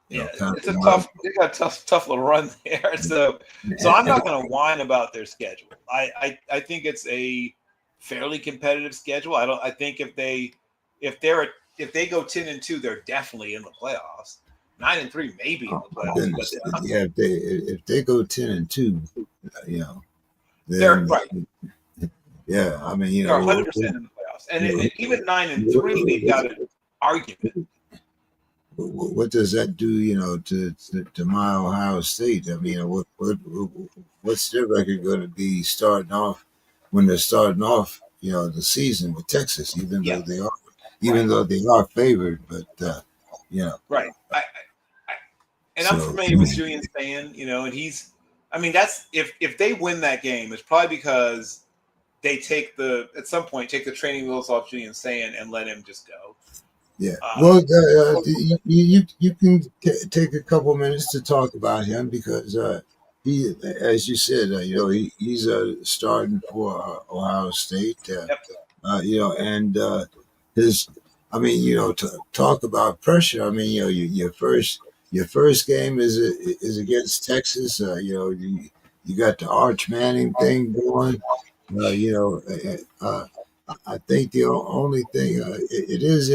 It's they got a tough little run there. So I'm not going to whine about their schedule. I think it's a fairly competitive schedule. I think if they go 10-2, they're definitely in the playoffs. 9-3, maybe in the playoffs. If they go 10-2, then they're right. Yeah, I mean, they're 100% in the playoffs, and even 9-3, they've got an argument. What does that do, to my Ohio State? I mean, what's their record going to be starting off when they're starting off, the season with Texas, even though they are favored, but Right. I'm familiar with Julian Sand, and he's. I mean, that's if they win that game, it's probably because they at some point take the training wheels off Julian Sand and let him just go. Yeah. You can take a couple minutes to talk about him because he, as you said, he's starting for Ohio State. Yep. And his, I mean, to talk about pressure. I mean, your first game is against Texas. You got the Arch Manning thing going. I think the only thing it is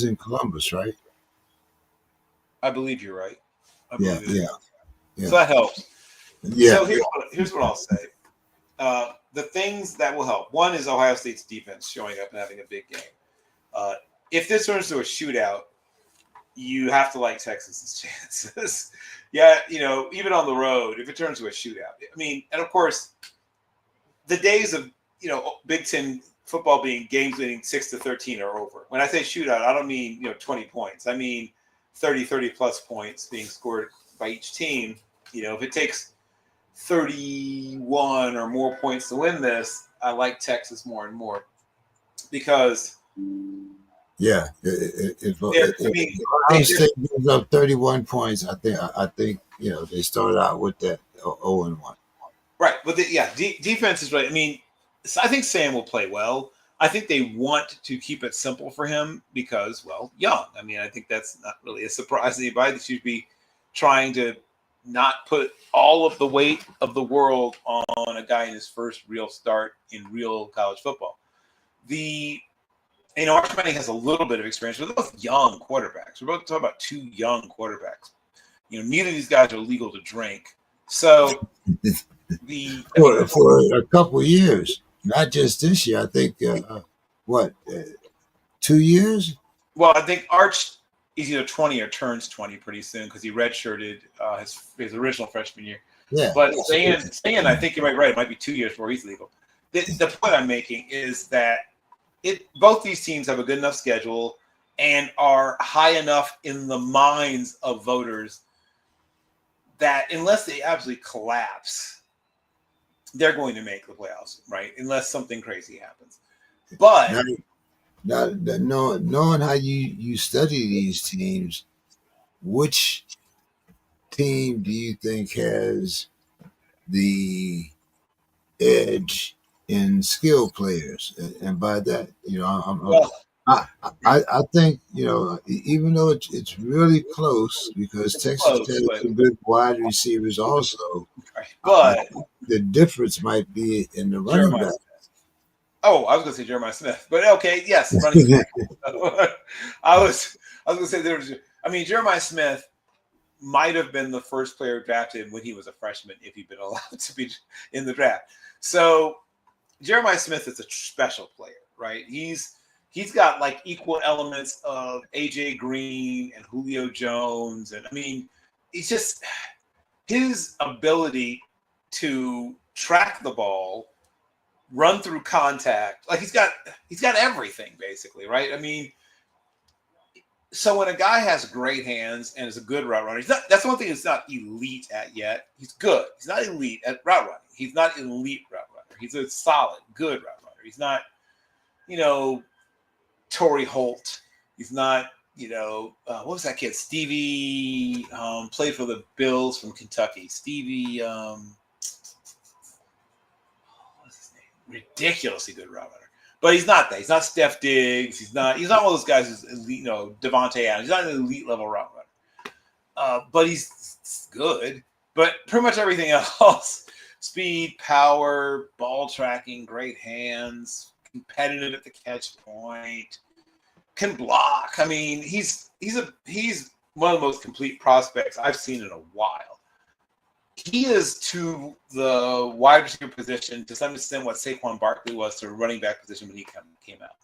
in Columbus, right? I believe you're right. Yeah. So that helps. Yeah. So here's what I'll say. The things that will help. One is Ohio State's defense showing up and having a big game. If this turns to a shootout, you have to like Texas's chances. Yeah, even on the road, if it turns to a shootout. I mean, and of course, the days of Big Ten football being games winning 6-13 are over. When I say shootout, I don't mean 20 points. I mean 30 plus points being scored by each team. If it takes 31 or more points to win this, I like Texas more and more because if Ohio State gives up 31 points, I think they start out with that 0-1. Right, but defense is right. I mean, I think Sam will play well. I think they want to keep it simple for him because, young. I mean, I think that's not really a surprise to anybody. They should be trying to not put all of the weight of the world on a guy in his first real start in real college football. Arch Manning has a little bit of experience, but they're both young quarterbacks. We're both talking about 2 young quarterbacks. Neither of these guys are legal to drink. So for a couple of years. not just this year. I think what 2 years? Well, I think Arch is either 20 or turns 20 pretty soon because he redshirted his original freshman year. Yeah. But Stan, I think you're right. It might be 2 years before he's legal. The point I'm making is that both these teams have a good enough schedule and are high enough in the minds of voters that unless they absolutely collapse, they're going to make the playoffs, right? Unless something crazy happens. But knowing how you study these teams, which team do you think has the edge in skill players? And by that, well, I think even though it's really close because it's Texas close, has but some good wide receivers also. right. I But think the difference might be in the running Jeremiah. back. Oh, I was going to say Jeremiah Smith, but okay, yes, running back. I was going to say there was. I mean, Jeremiah Smith might have been the first player drafted when he was a freshman if he'd been allowed to be in the draft. So Jeremiah Smith is a special player, right? He's got like equal elements of AJ Green and Julio Jones, and I mean, it's just his ability to track the ball, run through contact, like he's got everything basically, right? I mean, so when a guy has great hands and is a good route runner, that's one thing he's not elite at yet. He's good. He's not elite at route running. He's not elite route runner. He's a solid, good route runner. He's not, Torrey Holt. He's not, what was that kid? Stevie played for the Bills from Kentucky. Stevie, what's his name? Ridiculously good route runner. But he's not that. He's not Steph Diggs. He's not one of those guys who's elite, Devontae Adams. He's not an elite level route runner. But he's good. But pretty much everything else, speed, power, ball tracking, great hands, competitive at the catch point, can block. I mean, he's one of the most complete prospects I've seen in a while. He is to the wide receiver position to some extent what Saquon Barkley was to a running back position when he came out,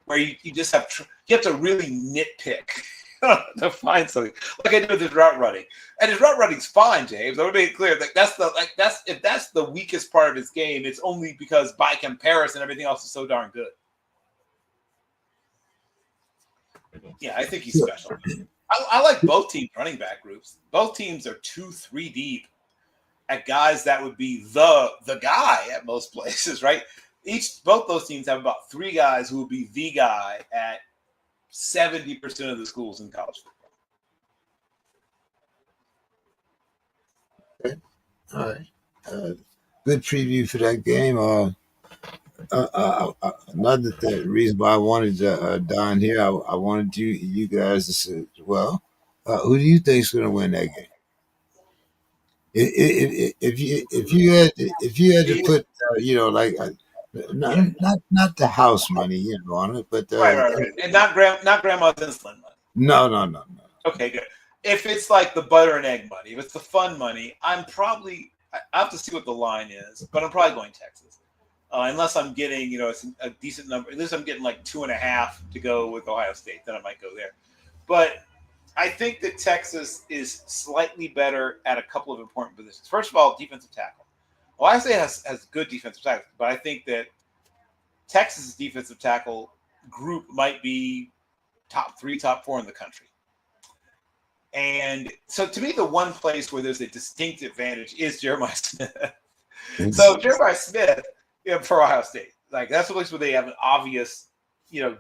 where you just have to really nitpick to find something, like I did with his route running. And his route runnings's fine, James. I want to make it clear that if that's the weakest part of his game, it's only because by comparison everything else is so darn good. Yeah, I think he's special. I like both teams' running back groups. Both teams are 2-3 deep at guys that would be the guy at most places, right? Both those teams have about 3 guys who will be the guy at 70% of the schools in college Okay. All right. Good preview for that game. Another reason why I wanted Don here, I wanted you guys to say, well, who do you think is going to win that game? If you had to put not the house money on it, but right, and not grandma's insulin money. No. Okay, good. If it's like the butter and egg money, if it's the fun money, I have to see what the line is, but I'm probably going Texas. Unless I'm getting, a decent number. At least I'm getting like 2.5 to go with Ohio State. Then I might go there. But I think that Texas is slightly better at a couple of important positions. First of all, defensive tackle. Ohio State has good defensive tackle, but I think that Texas' defensive tackle group might be top 3, top 4 in the country. And so to me, the one place where there's a distinct advantage is Jeremiah Smith. So Jeremiah Smith for Ohio State, like that's the place where they have an obvious,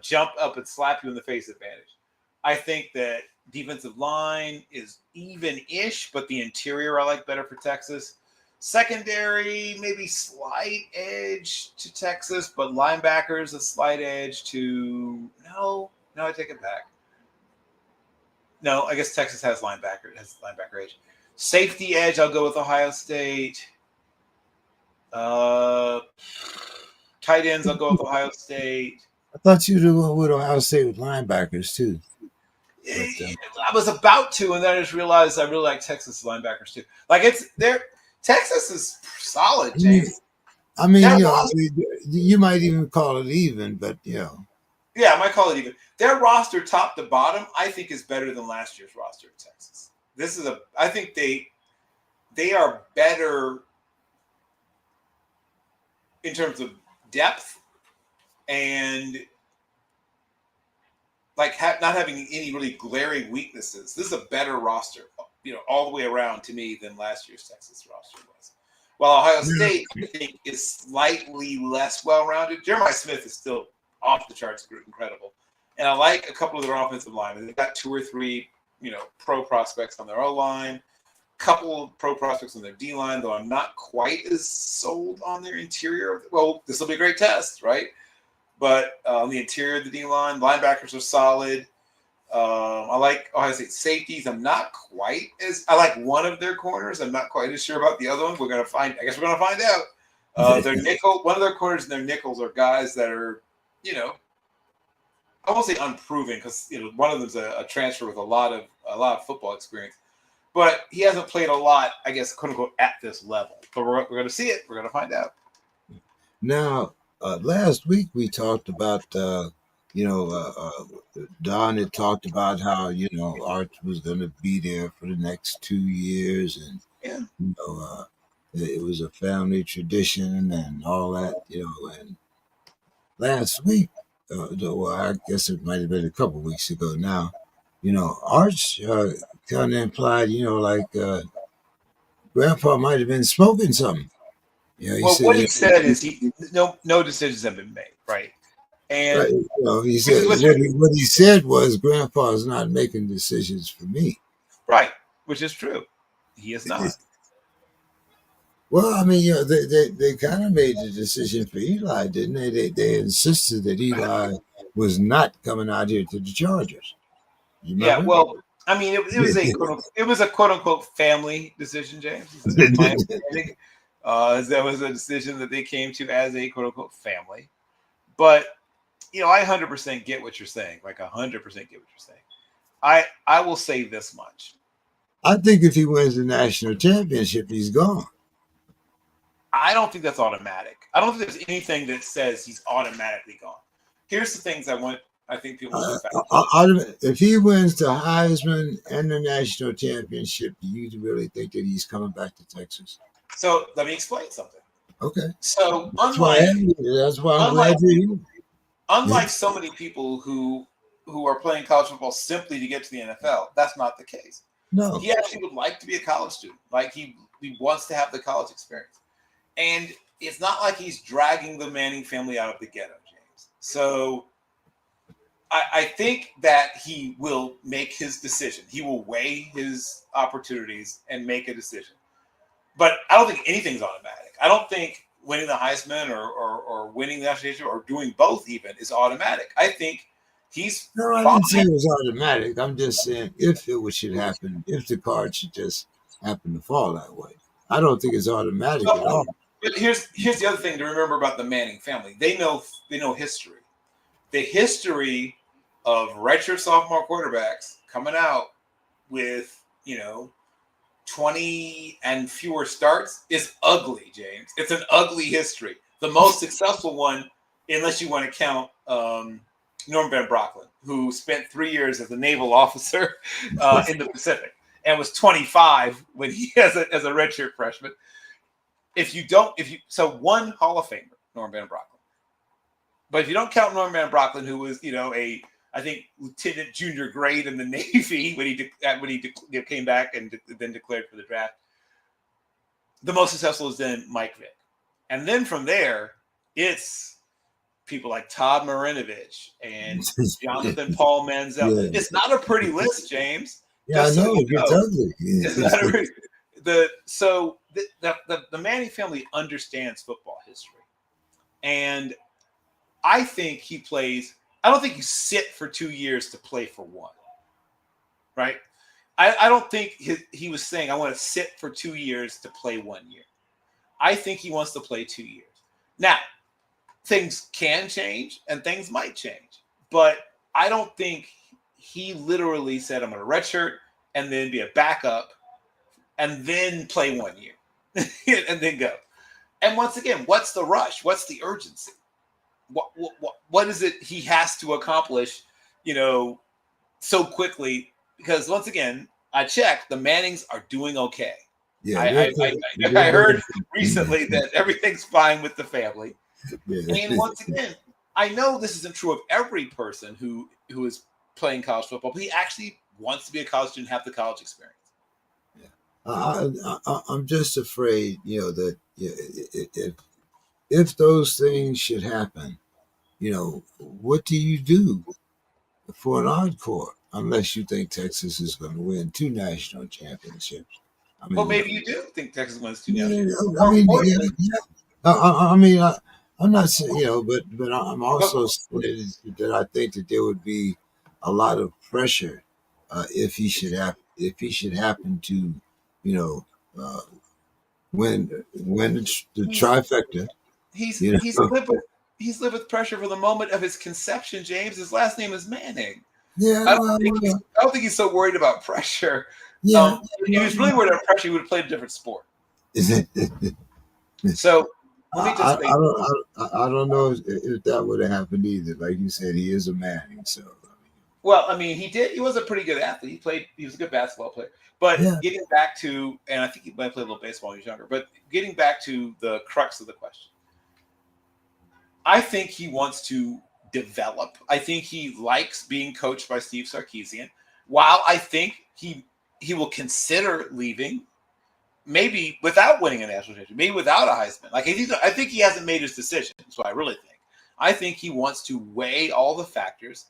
jump up and slap you in the face advantage. I think that defensive line is even-ish, but the interior I like better for Texas. Secondary, maybe slight edge to Texas, but linebackers a slight edge to no, I take it back. No, I guess Texas has linebacker edge. Safety edge, I'll go with Ohio State. Tight ends, I'll go with Ohio State. I thought you were with Ohio State with linebackers too. But, I was about to, and then I just realized I really like Texas linebackers too. Like Texas is solid, James. I mean, That you know, I roster, mean, you might even call it even, but you know, yeah, I might call it even. Their roster, top to bottom, I think is better than last year's roster of Texas. I think they are better in terms of depth and like not having any really glaring weaknesses. This is a better roster, all the way around to me than last year's Texas roster was. While Ohio yeah, State, I think, is slightly less well-rounded. Jeremiah Smith is still off the charts incredible, and I like a couple of their offensive linemen. They've got 2 or 3, pro prospects on their O line, couple of pro prospects on their D line, though I'm not quite as sold on their interior. Well, this will be a great test, right? But on the interior of the D line, linebackers are solid. I like Ohio State safeties. I like one of their corners. I'm not quite as sure about the other one. I guess we're gonna find out. One of their corners and their nickels are guys that are, I won't say unproven because one of them's a transfer with a lot of football experience, but he hasn't played a lot, I guess, quote unquote, at this level. But we're gonna see it. We're gonna find out. now, last week we talked about, you know, Don had talked about how, you know, Art was going to be there for the next 2 years. And, Yeah. you know, it was a family tradition and all that, you know. And last week, well, I guess it might have been a couple weeks ago now, you know, Arch kind of implied, you know, like Grandpa might have been smoking something. You know, he Well, said, what you he know, said is no decisions have been made, right? right. And You know, he which said is what he said was, "Grandpa's not making decisions for me." right, which is true. He is not. Well, I mean, you know, they kind of made the decision for Eli, didn't they? They insisted that Eli was not coming out here to the Chargers. You Yeah, remember? well, I mean, it was a quote unquote family decision, James. Is my understanding. That was a decision that they came to as a quote unquote family. But I 100% get what you're saying. Like 100% get what you're saying. I will say this much. I think if he wins the national championship, he's gone. I don't think that's automatic. I don't think there's anything that says he's automatically gone. Here's the things I think people should factor in. If he wins the Heisman and the national championship, do you really think that he's coming back to Texas? So let me explain something. Okay, So that's why I'm unlike glad you're here. Yeah. unlike so many people who are playing college football simply to get to the NFL, that's not the case. No, He actually would like to be a college student. Like he wants to have the college experience. And it's not like he's dragging the Manning family out of the ghetto, James. So I think that he will make his decision. He will weigh his opportunities and make a decision. But I don't think anything's automatic. I don't think winning the Heisman or winning the national championship or doing both even is automatic. I think he's no, I fine. didn't say it was automatic. I'm just saying if should happen, if the card should just happen to fall that way. I don't think it's automatic at all. But here's the other thing to remember about the Manning family. They know history. The history of redshirt sophomore quarterbacks coming out with 20 and fewer starts is ugly, James. It's an ugly history. The most successful one, unless you want to count Norm Van Brocklin, who spent 3 years as a naval officer in the Pacific and was 25 when he as a redshirt freshman. So one Hall of Famer, Norm Van Brocklin. But if you don't count Norm Van Brocklin, who was I think lieutenant junior grade in the Navy when he came back and then declared for the draft, the most successful is then Mike Vick, and then from there it's people like Todd Marinovich and Jonathan Paul Manziel. Yeah, It's not a pretty list, James. yeah, I Just so know you it gets know. ugly. It's not a pretty, the Manning family understands football history, and I think he plays. I don't think you sit for 2 years to play for one, right? I don't think he was saying I want to sit for 2 years to play 1 year. I think he wants to play 2 years. Now, things can change and things might change, but I don't think he literally said I'm going to redshirt and then be a backup and then play 1 year and then go. And once again, what's the rush? What's the urgency? What is it he has to accomplish, so quickly? Because once again, I checked, the Mannings are doing okay. Yeah, I heard recently that everything's fine with the family. Yeah. And once again, I know this isn't true of every person who is playing college football, but he actually wants to be a college student, have the college experience. I'm just afraid, that if those things should happen, what do you do for an encore unless you think Texas is going to win 2 national championships? I Well, mean, maybe you do think Texas wins 2 national yeah, championships. I More mean, importantly, I mean, I'm not saying, but I'm also saying that I think that there would be a lot of pressure if he should happen to, you know, uh, win the he's trifecta, he's you he's know. lived with he's lived with pressure for the moment of his conception, James. His last name is Manning. Yeah, I don't well, think he's so worried about pressure. yeah. If he was really worried about pressure, he would have played a different sport. So let me just say, I don't know if that would have happened either. Like you said, he is a Manning, so well, I mean, he was a pretty good athlete. He was a good basketball player. But yeah. getting back to, and I think he might play a little baseball when he was younger, but getting back to the crux of the question, I think he wants to develop. I think he likes being coached by Steve Sarkisian. While I think he will consider leaving, maybe without winning a national championship, maybe without a Heisman. Like I think he hasn't made his decision. That's what I really think. I think he wants to weigh all the factors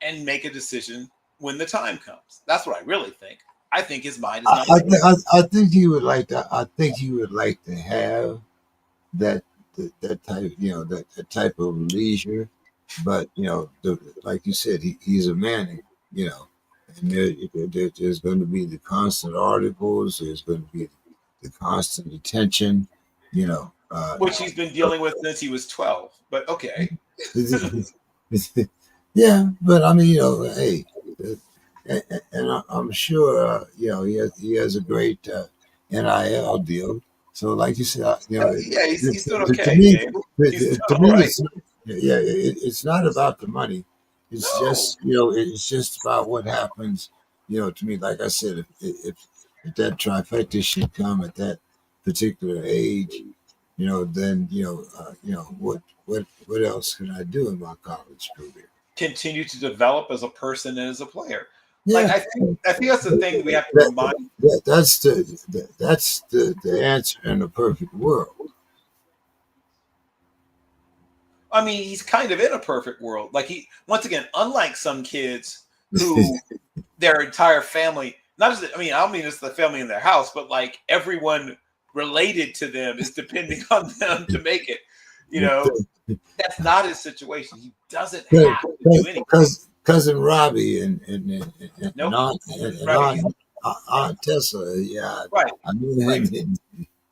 and make a decision when the time comes. That's what I really think. I think his mind is not made up. I think he would like to. I think he would like to have that that type, that type of leisure. But like you said, he's a Manning, and there's going to be the constant articles. There's going to be the constant attention, you know. Which he's been dealing with since he was 12. But okay. Yeah, but I mean, hey, and I'm sure, he has a great NIL deal. So, like you said, Yeah, he's doing to okay, me, Gabe. He's doing to all me, right. it's not about the money. It's No. just, it's just about what happens. To me, like I said, if that trifecta should come at that particular age, then what else can I do in my college career? Continue to develop as a person and as a player. Like Yeah, I think that's the thing that we have to that, remind. that's the answer in a perfect world. I mean, he's kind of in a perfect world. Like once again, unlike some kids who their entire family, not just, I mean, I don't mean it's the family in their house, but like everyone related to them is depending on them to make it. That's not his situation. He doesn't have to do anything. Cousin Robbie and Nope. Right. Aunt Tessa, yeah, Right. I mean, Right.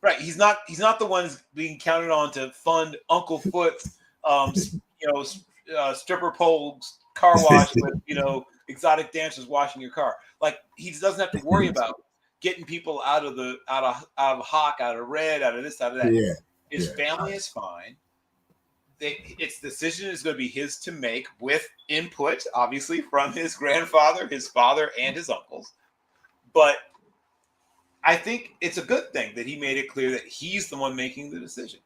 Right. He's not the ones being counted on to fund Uncle Foot's, stripper pole car wash with, exotic dancers washing your car. Like he doesn't have to worry about getting people out of Hawk, out of Red, out of this, out of that. Yeah, His family is fine. Its decision is going to be his to make with input, obviously, from his grandfather, his father, and his uncles. But I think it's a good thing that he made it clear that he's the one making the decision.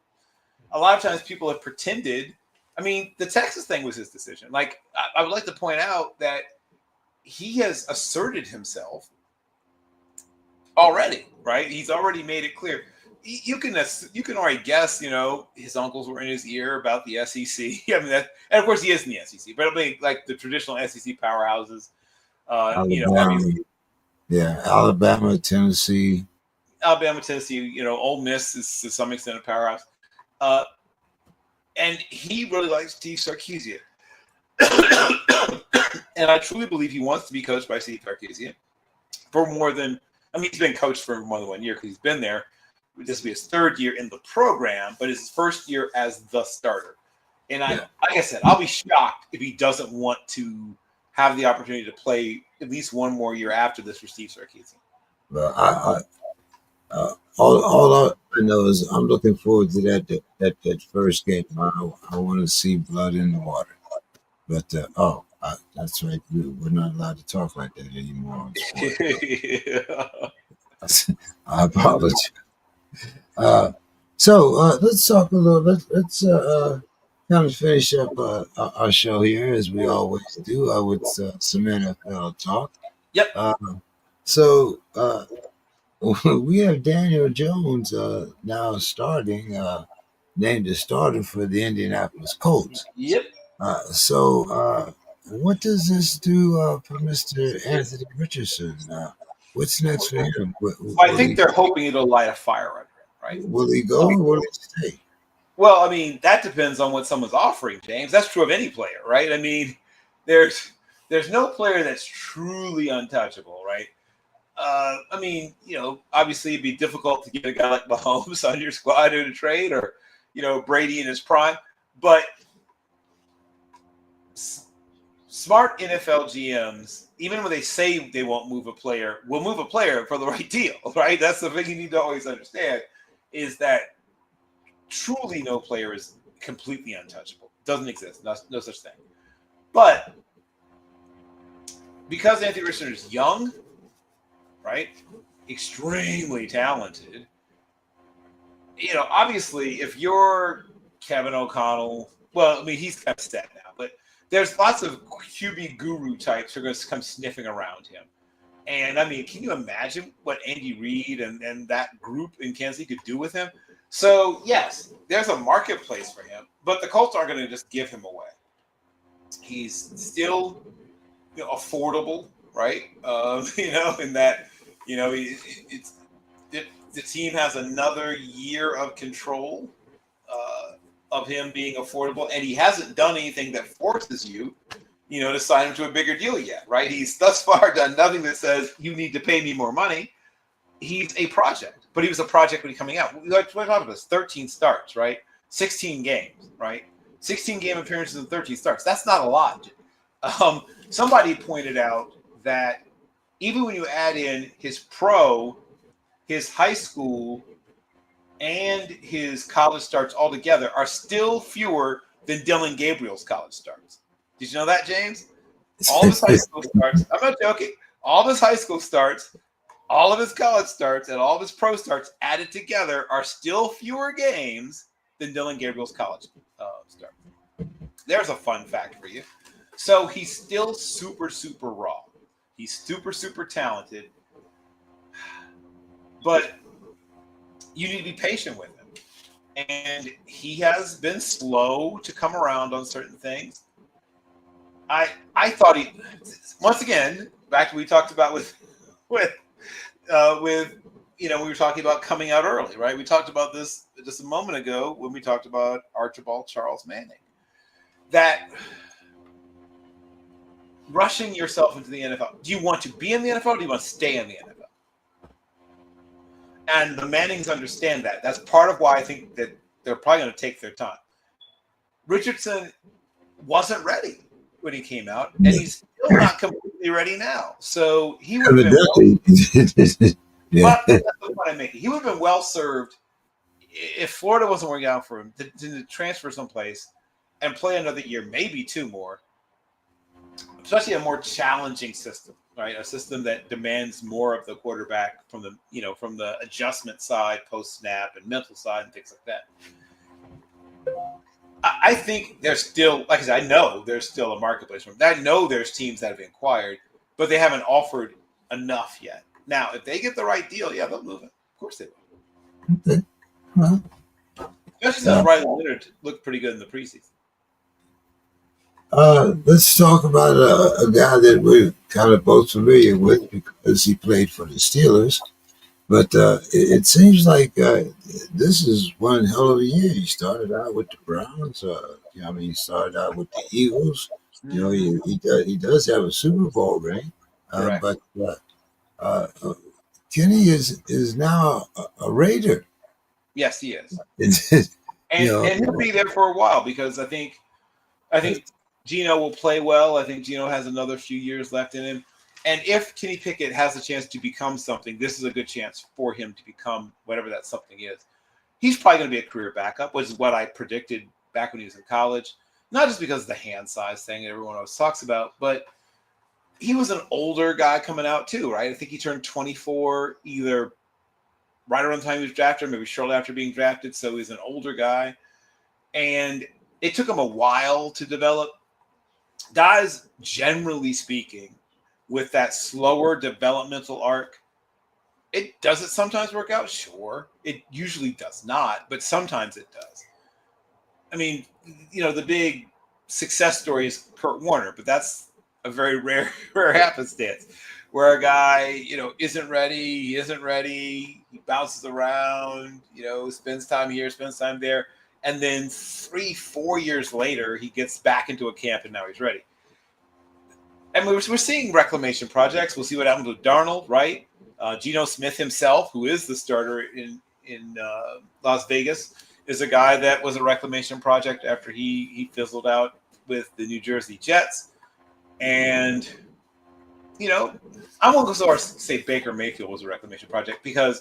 A lot of times people have pretended. I mean, the Texas thing was his decision. Like, I would like to point out that he has asserted himself already, right? He's already made it clear. You can already guess, his uncles were in his ear about the SEC. I mean, and of course he is in the SEC, but I mean, like the traditional SEC powerhouses, Alabama, Alabama, Tennessee, Ole Miss is to some extent a powerhouse. And he really likes Steve Sarkisian. And I truly believe he wants to be coached by Steve Sarkisian for more than, he's been coached for more than 1 year because he's been there. This will be his third year in the program, but his first year as the starter. And like I said, I'll be shocked if he doesn't want to have the opportunity to play at least one more year after this for Steve Sarkisian. Well, All I know is I'm looking forward to that first game. I want to see blood in the water. But that's right. We're not allowed to talk like that anymore on sport. Yeah. I apologize. Uh, so let's talk a little. Let's kind of finish up our show here as we always do with some NFL talk. Yep. Uh, so we have Daniel Jones now starting, named as starter for the Indianapolis Colts. Yep. What does this do for Mr. Anthony Richardson? What's next for him? I think they're hoping it'll light a fire under him, right? Will he go or will he stay? Well, I mean, that depends on what someone's offering, James. That's true of any player, right? I mean, there's no player that's truly untouchable, right? I mean, obviously it'd be difficult to get a guy like Mahomes on your squad in a trade, or Brady in his prime, but smart NFL GMs, even when they say they won't move a player, will move a player for the right deal, right? That's the thing you need to always understand, is that truly no player is completely untouchable. Doesn't exist. No such thing. But because Anthony Richardson is young, right, extremely talented, obviously if you're Kevin O'Connell, well, I mean, he's kind of set now, but there's lots of QB guru types who are going to come sniffing around him. And I mean, can you imagine what Andy Reid and that group in Kansas City could do with him? So yes, there's a marketplace for him, but the Colts aren't going to just give him away. He's still affordable, right? In that, the team has another year of control of him being affordable, and he hasn't done anything that forces you, to sign him to a bigger deal yet, right? He's thus far done nothing that says you need to pay me more money. He's a project, but he was a project when he's coming out. What about this? 13 starts, right? 16 games, right? 16 game appearances and 13 starts. That's not a lot. Somebody pointed out that even when you add in his pro, his high school, and his college starts all together are still fewer than Dylan Gabriel's college starts. Did you know that, James? All of his high school starts, I'm not joking, all of his high school starts, all of his college starts, and all of his pro starts added together are still fewer games than Dylan Gabriel's college start. There's a fun fact for you. So he's still super, super raw. He's super, super talented. But you need to be patient with him. And he has been slow to come around on certain things. I thought once again, back to what we talked about with we were talking about coming out early, right? We talked about this just a moment ago when we talked about Archibald Charles Manning. That rushing yourself into the NFL. Do you want to be in the NFL or do you want to stay in the NFL? And the Mannings understand that. That's part of why I think that they're probably going to take their time. Richardson wasn't ready when he came out, and he's still not completely ready now. So he would have been well, that's the point I'm making. He would have been well served if Florida wasn't working out for him to transfer someplace and play another year, maybe two more, especially a more challenging system, right? A system that demands more of the quarterback from the adjustment side, post snap, and mental side, and things like that. I think there's still, like I said, I know there's still a marketplace for him. I know there's teams that have inquired, but they haven't offered enough yet. Now, if they get the right deal, yeah, they'll move it. Of course they will. Okay. Well, especially since Riley Leonard looked pretty good in the preseason. Let's talk about a guy that we're kind of both familiar with because he played for the Steelers. But it seems like this is one hell of a year. He started out with the Browns. He started out with the Eagles. He does have a Super Bowl ring. But Kenny is now a Raider. Yes, he is. And he'll be there for a while because I think Geno will play well. I think Geno has another few years left in him. And if Kenny Pickett has a chance to become something, this is a good chance for him to become whatever that something is. He's probably going to be a career backup, which is what I predicted back when he was in college. Not just because of the hand size thing that everyone always talks about, but he was an older guy coming out too, right? I think he turned 24 either right around the time he was drafted, or maybe shortly after being drafted. So he's an older guy. And it took him a while to develop. Guys, generally speaking, with that slower developmental arc, does it sometimes work out? Sure. It usually does not, but sometimes it does. I mean, the big success story is Kurt Warner, but that's a very rare happenstance where a guy, isn't ready, he bounces around, spends time here, spends time there, and then 3-4 years later, he gets back into a camp and now he's ready. And we're seeing reclamation projects. We'll see what happens with Darnold, right? Geno Smith himself, who is the starter in Las Vegas, is a guy that was a reclamation project after he fizzled out with the New Jersey Jets. And, I won't go so far as to say Baker Mayfield was a reclamation project because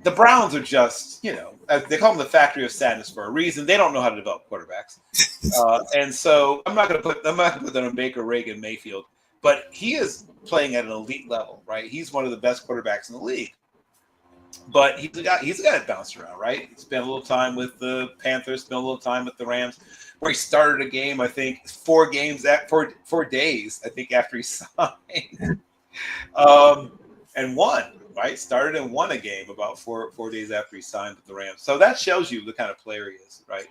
the Browns are just, they call them the factory of sadness for a reason. They don't know how to develop quarterbacks. And so I'm not going to put that on Baker, Reagan, Mayfield, but he is playing at an elite level, right? He's one of the best quarterbacks in the league. But he's a guy that bounced around, right? He spent a little time with the Panthers, spent a little time with the Rams, where he started a game, I think, 4 days, I think, after he signed. And won, right? Started and won a game about 4 days after he signed with the Rams. So that shows you the kind of player he is, right?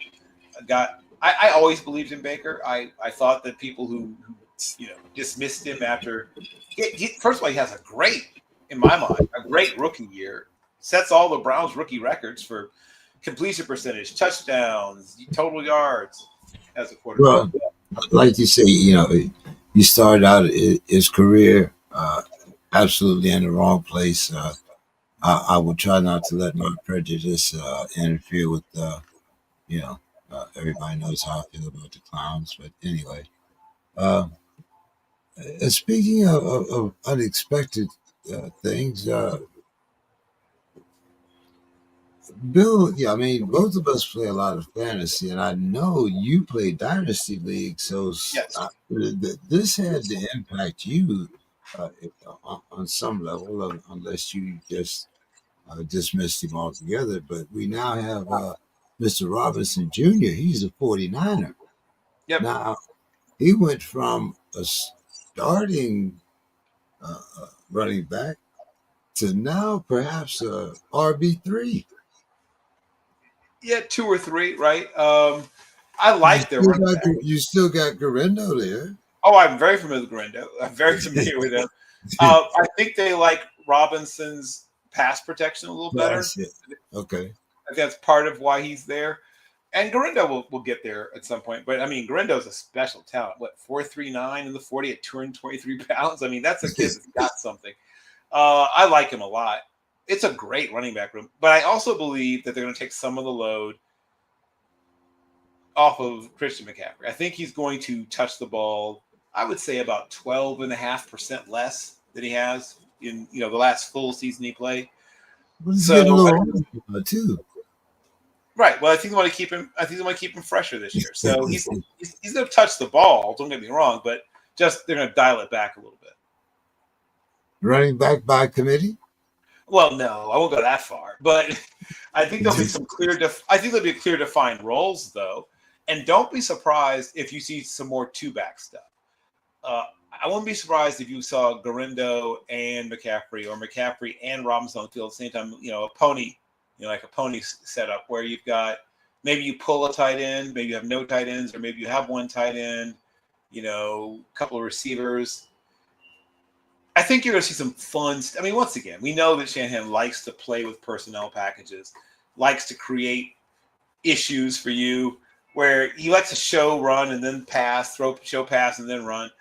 I always believed in Baker. I thought that people who dismissed him after first of all, he has in my mind, a great rookie year. Sets all the Browns rookie records for completion percentage, touchdowns, total yards as a quarterback. Well, like you say, he started out his career absolutely in the wrong place. I will try not to let my prejudice interfere with, everybody knows how I feel about the clowns. But anyway, uh, speaking of unexpected things, Bill, yeah, I mean, both of us play a lot of fantasy, and I know you play Dynasty League, so Yes. this had to impact you on some level, unless you just dismissed him altogether. But we now have Mr. Robinson Jr., he's a 49er. Yep. Now, he went from a starting running back to now perhaps a RB3. Yeah, 2 or 3, right? I like their running back. You still got Garendo there. Oh, I'm very familiar with Grando. I'm very familiar with him. I think they like Robinson's pass protection a little better. Okay. I think that's part of why he's there. And Garendo will get there at some point. But, I mean, Garendo's a special talent. 4.39 in the 40 at 223 pounds? I mean, that's a kid that's got something. I like him a lot. It's a great running back room. But I also believe that they're going to take some of the load off of Christian McCaffrey. I think he's going to touch the ball, I would say, about 12.5% less than he has in the last full season he played. So too. Right. Well, I think they want to keep him. I think they want to keep him fresher this year. So he's going to touch the ball. Don't get me wrong, but just they're going to dial it back a little bit. Running back by committee? Well, no, I won't go that far. But I think there'll be some clear. I think there'll be clear defined roles though, and don't be surprised if you see some more 2-back stuff. I wouldn't be surprised if you saw Garendo and McCaffrey, or McCaffrey and Robinson on the field at the same time. A pony. Like a pony setup where you've got, maybe you pull a tight end, maybe you have no tight ends, or maybe you have one tight end, a couple of receivers. I think you're going to see some fun. I mean, once again, we know that Shanahan likes to play with personnel packages, likes to create issues for you where he likes to show, run, and then pass, show, pass, and then run.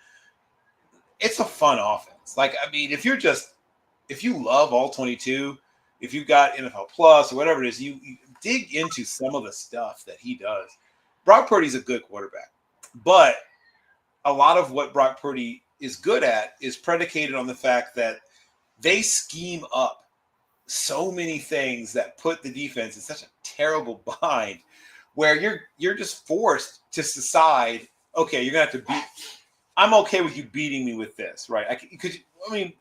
It's a fun offense. Like, I mean, if you love all 22, if you've got NFL Plus or whatever it is, you dig into some of the stuff that he does. Brock Purdy's a good quarterback, but a lot of what Brock Purdy is good at is predicated on the fact that they scheme up so many things that put the defense in such a terrible bind where you're just forced to decide, okay, you're gonna have to beat. I'm okay with you beating me with this, right? We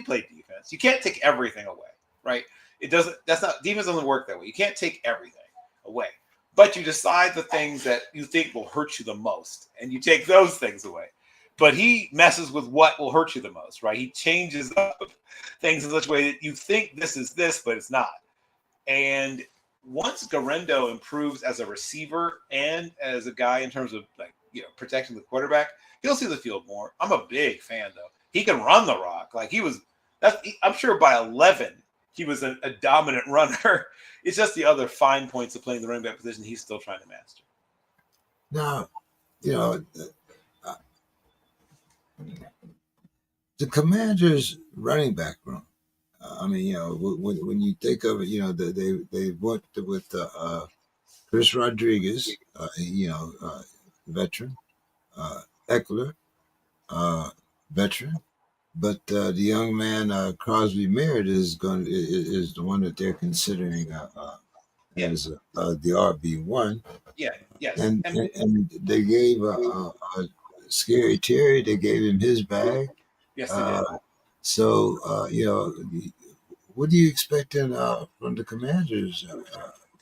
play defense. You can't take everything away, right? It doesn't. That's not defense doesn't work that way. You can't take everything away, but you decide the things that you think will hurt you the most, and you take those things away. But he messes with what will hurt you the most, right? He changes up things in such a way that you think this is this, but it's not. And once Garendo improves as a receiver and as a guy in terms of protecting the quarterback, he'll see the field more. I'm a big fan though. He can run the rock. Like I'm sure by 11 he was a dominant runner. It's just the other fine points of playing the running back position he's still trying to master. Now, the Commanders' running back room. When you think of it, they went with Chris Rodriguez, veteran, Eckler, veteran, but the young man Crosby Merritt is the one that they're considering as the RB1. Yeah, yes, and they gave a Scary Terry. They gave him his bag. Yes, they did. So, what are you expecting from the Commanders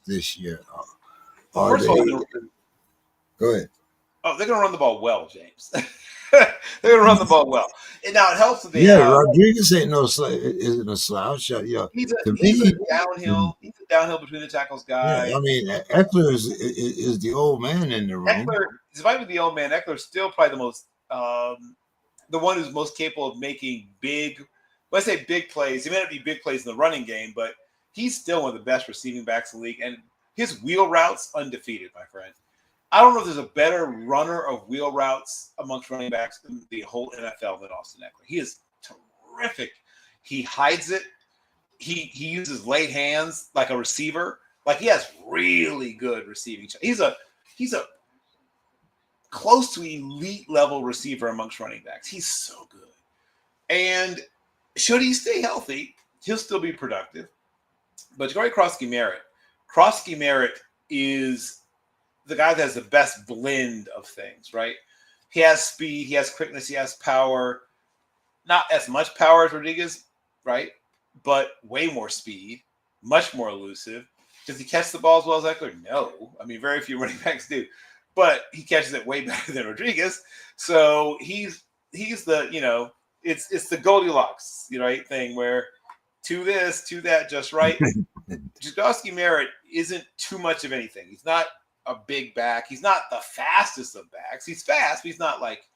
this year? First of all, go ahead. Oh, they're going to run the ball well, James. They're going to run the ball well. And now it helps that they Rodriguez isn't a slouch. He's a downhill. He's a downhill between the tackles guy. Yeah, Eckler is the old man in the room. Eckler, despite the old man, Eckler's still probably the most the one who's most capable of making big. When I say big plays, he may not be big plays in the running game, but he's still one of the best receiving backs in the league, and his wheel routes undefeated, my friend. I don't know if there's a better runner of wheel routes amongst running backs in the whole NFL than Austin Eckler. He is terrific. He hides it. He uses late hands like a receiver. Like he has really good receiving. He's a close to elite level receiver amongst running backs. He's so good. And should he stay healthy, he'll still be productive. But Ja'Cory Crosby Merritt is the guy that has the best blend of things, right? He has speed, he has quickness, he has power. Not as much power as Rodriguez, right? But way more speed, much more elusive. Does he catch the ball as well as Eckler? No. I mean, very few running backs do. But he catches it way better than Rodriguez. So he's the, it's the Goldilocks, right, thing where to this, to that, just right. Ja'Cory Merritt isn't too much of anything. He's not a big back. He's not the fastest of backs. He's fast, but he's not like,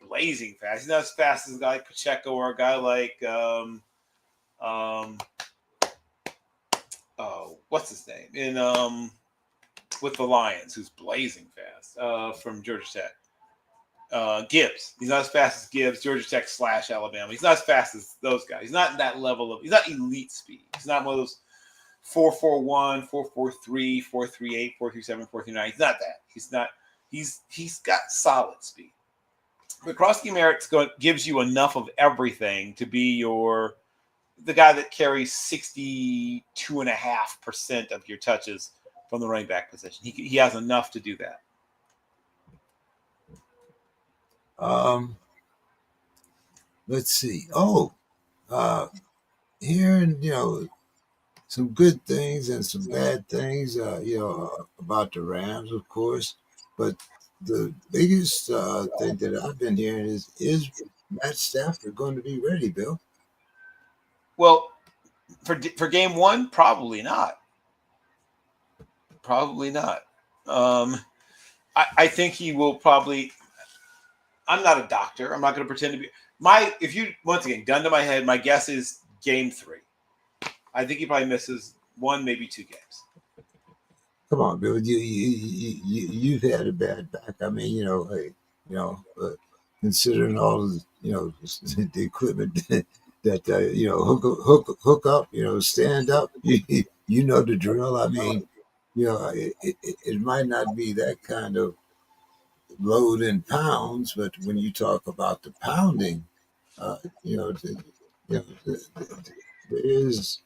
blazing fast. He's not as fast as a guy like Pacheco or a guy like what's his name? In with the Lions, who's blazing fast, from Georgia Tech. Gibbs. He's not as fast as Gibbs, Georgia Tech / Alabama. He's not as fast as those guys. He's not in that level of, he's not elite speed. He's not one of those 4.41, 4.43, 4.38, 4.37, 4.39. He's not that. He's not. He's got solid speed. But Crosby Merritt gives you enough of everything to be the guy that carries 62.5% of your touches from the running back position. He has enough to do that. Let's see. Hearing some good things and some bad things, about the Rams, of course. But the biggest thing that I've been hearing is Matt Stafford going to be ready, Bill? Well, for game one, probably not. Probably not. I think he will probably. I'm not a doctor. I'm not going to pretend to be. If you once again gun to my head, my guess is game 3. I think he probably misses 1, maybe 2 games. Come on, Bill. You've had a bad back. I mean, considering all of the equipment that hook up, stand up. You know the drill. I mean, it might not be that kind of load in pounds, but when you talk about the pounding, you know, there is.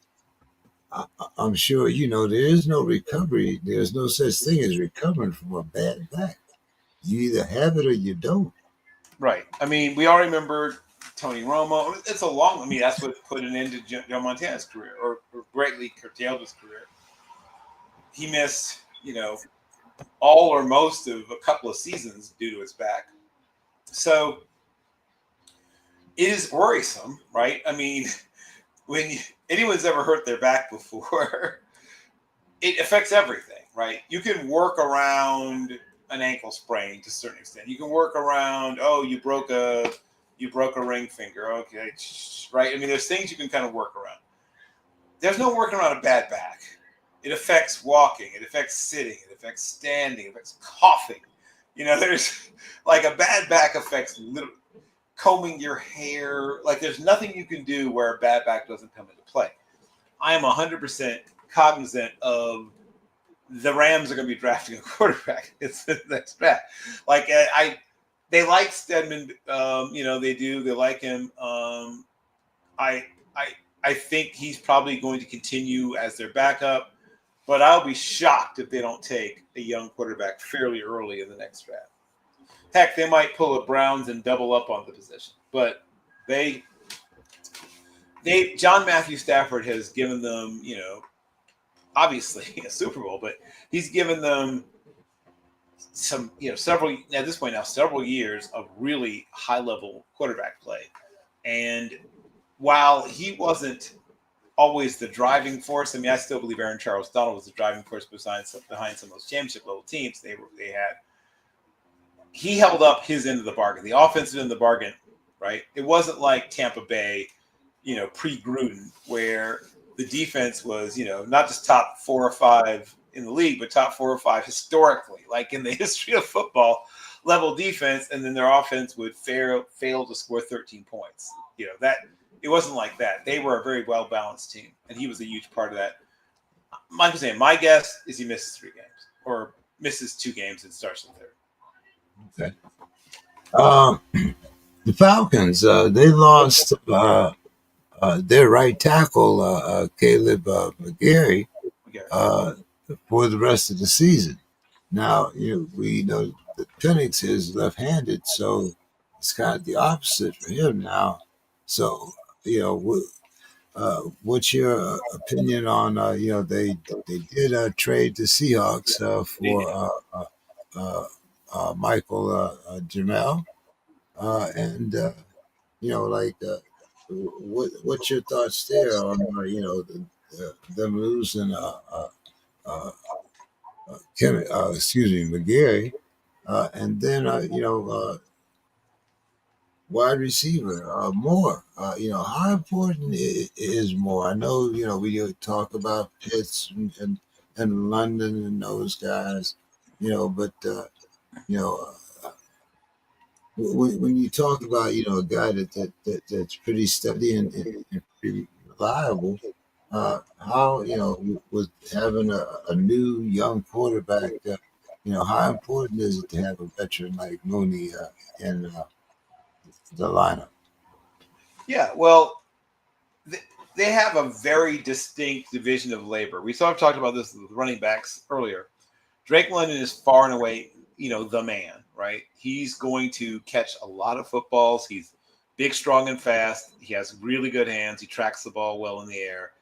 I'm sure you know there is no recovery. There's no such thing as recovering from a bad back. You either have it or you don't. Right. I mean, we all remember Tony Romo. It's a long. I mean, that's what put an end to Joe Montana's career, or greatly curtailed his career. He missed, all or most of a couple of seasons due to his back. So it is worrisome, right? I mean, when anyone's ever hurt their back before, it affects everything, right? You can work around an ankle sprain to a certain extent. You can work around, you broke a ring finger, okay, right? I mean, there's things you can kind of work around. There's no working around a bad back. It affects walking, it affects sitting, it affects standing, it affects coughing. There's like a bad back affects literally combing your hair. Like there's nothing you can do where a bad back doesn't come into play. I am 100% cognizant of the Rams are going to be drafting a quarterback. That's bad. Like they like Stedman. They do. They like him. I think he's probably going to continue as their backup, but I'll be shocked if they don't take a young quarterback fairly early in the next draft. Heck, they might pull a Browns and double up on the position, but John Matthew Stafford has given them, obviously a Super Bowl, but he's given them some, several at this point now, several years of really high level quarterback play. And while he wasn't always the driving force, I mean, I still believe Aaron Charles Donald was the driving force behind some of those championship level teams they had. He held up his end of the bargain, the offensive end of the bargain, right? It wasn't like Tampa Bay, pre-Gruden, where the defense was, not just top 4 or 5 in the league, but top 4 or 5 historically, like in the history of football level defense. And then their offense would fail to score 13 points. That it wasn't like that. They were a very well-balanced team, and he was a huge part of that. Michael's saying, my guess is he misses 3 games or misses 2 games and starts the third. Okay. The Falcons, they lost their right tackle, Caleb McGarry, for the rest of the season. Now, we know that Penix is left-handed, so it's kind of the opposite for him now. So, what's your opinion on, they did trade the Seahawks for Michael Jamel, and what's your thoughts there on them losing McGarry, and then wide receiver Moore. How important is Moore? I know we talk about Pitts and London and those guys, but you know. When you talk about a guy that's pretty steady and pretty reliable, how with having a new young quarterback, how important is it to have a veteran like Mooney in the lineup? Yeah, well, they have a very distinct division of labor. We sort of talked about this with running backs earlier. Drake London is far and away, the man, right? He's going to catch a lot of footballs. He's big, strong, and fast. He has really good hands. He tracks the ball well in the air.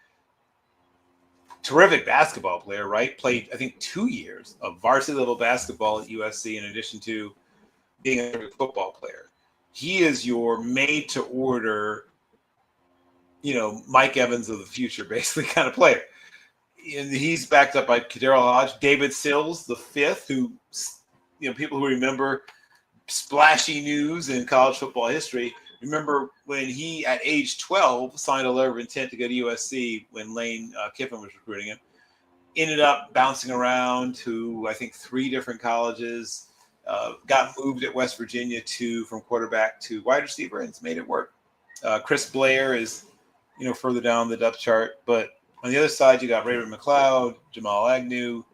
Terrific basketball player, right? Played, I think, 2 years of varsity level basketball at USC in addition to being a football player. He is your made to order, Mike Evans of the future, basically, kind of player. And he's backed up by Kadero Hodge, David Sills, the 5th, who, people who remember splashy news in college football history, remember when he, at age 12, signed a letter of intent to go to USC when Lane Kiffin was recruiting him. Ended up bouncing around to, I think, 3 different colleges, got moved at West Virginia from quarterback to wide receiver, and it's made it work. Chris Blair is, further down the depth chart, but on the other side, you got Raymond McLeod, Jamal Agnew,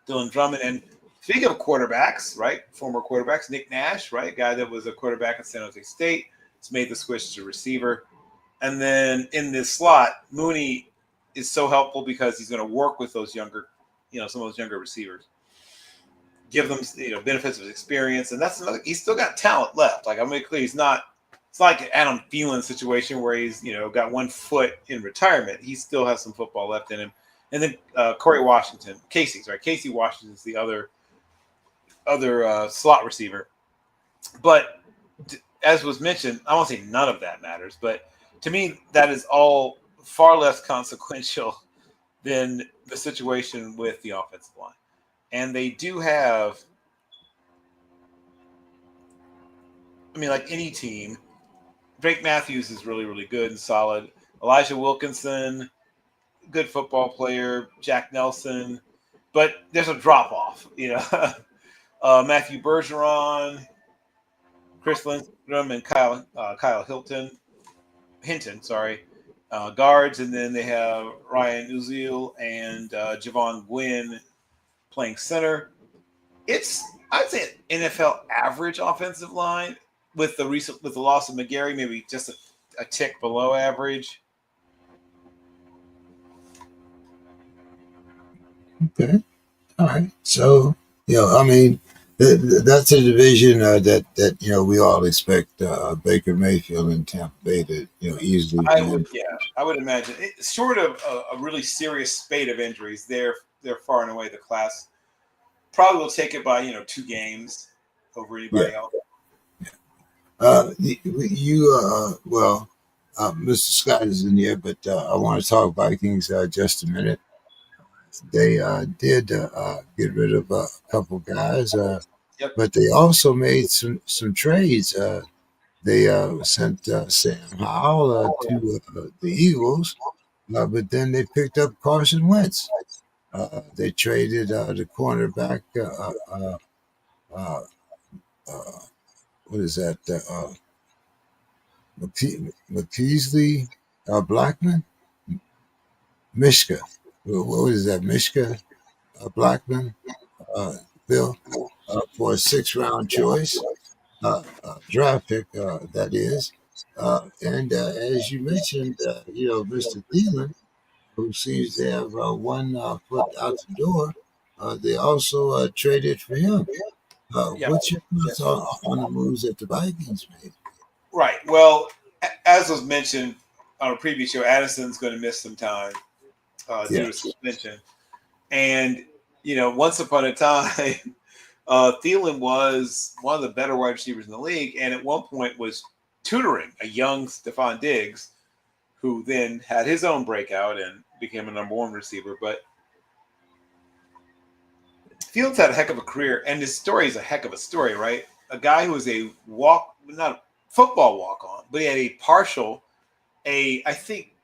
Dylan Drummond, and Speaking of quarterbacks, right? Former quarterbacks, Nick Nash, right? Guy that was a quarterback at San Jose State. Has made the switch to receiver. And then in this slot, Mooney is so helpful because he's going to work with those younger, some of those younger receivers, give them, benefits of his experience. And that's another, he's still got talent left. Like, I'm going to be clear, it's like an Adam Thielen situation where he's, got 1 foot in retirement. He still has some football left in him. And then Casey Washington is the other slot receiver. But as was mentioned, I won't say none of that matters, but to me, that is all far less consequential than the situation with the offensive line. And they do have, like any team, Drake Matthews is really, really good and solid. Elijah Wilkinson, good football player. Jack Nelson, but there's a drop off. Matthew Bergeron, Chris Lindstrom, and Kyle Hinton, guards, and then they have Ryan Uziel and Javon Gwynn playing center. I'd say an NFL average offensive line with the loss of McGarry, maybe just a tick below average. Okay. All right. So, that's a division that we all expect Baker Mayfield and Tampa Bay to easily win. I would imagine short of a really serious spate of injuries, they're far and away the class. Probably will take it by 2 games over anybody else. Mr. Scott is in here, but I want to talk Vikings just a minute. They did get rid of a couple guys, but they also made some trades. They sent Sam Howell to the Eagles, but then they picked up Carson Wentz. They traded the cornerback. What is that? McKeesley Blackman? Mishka. What is that? Mishka Blackman? Bill? For a 6th-round choice, draft pick, that is. And as you mentioned, Mr. Thielen, who seems to have 1 foot out the door, they also traded for him. What's your thoughts on the moves that the Vikings made? Right. Well, as was mentioned on a previous show, Addison's going to miss some time due to suspension. And, once upon a time, Thielen was one of the better wide receivers in the league, and at one point was tutoring a young Stephon Diggs, who then had his own breakout and became a number 1 receiver. But Thielen's had a heck of a career, and his story is a heck of a story, right? A guy who was not a football walk-on, but he had I think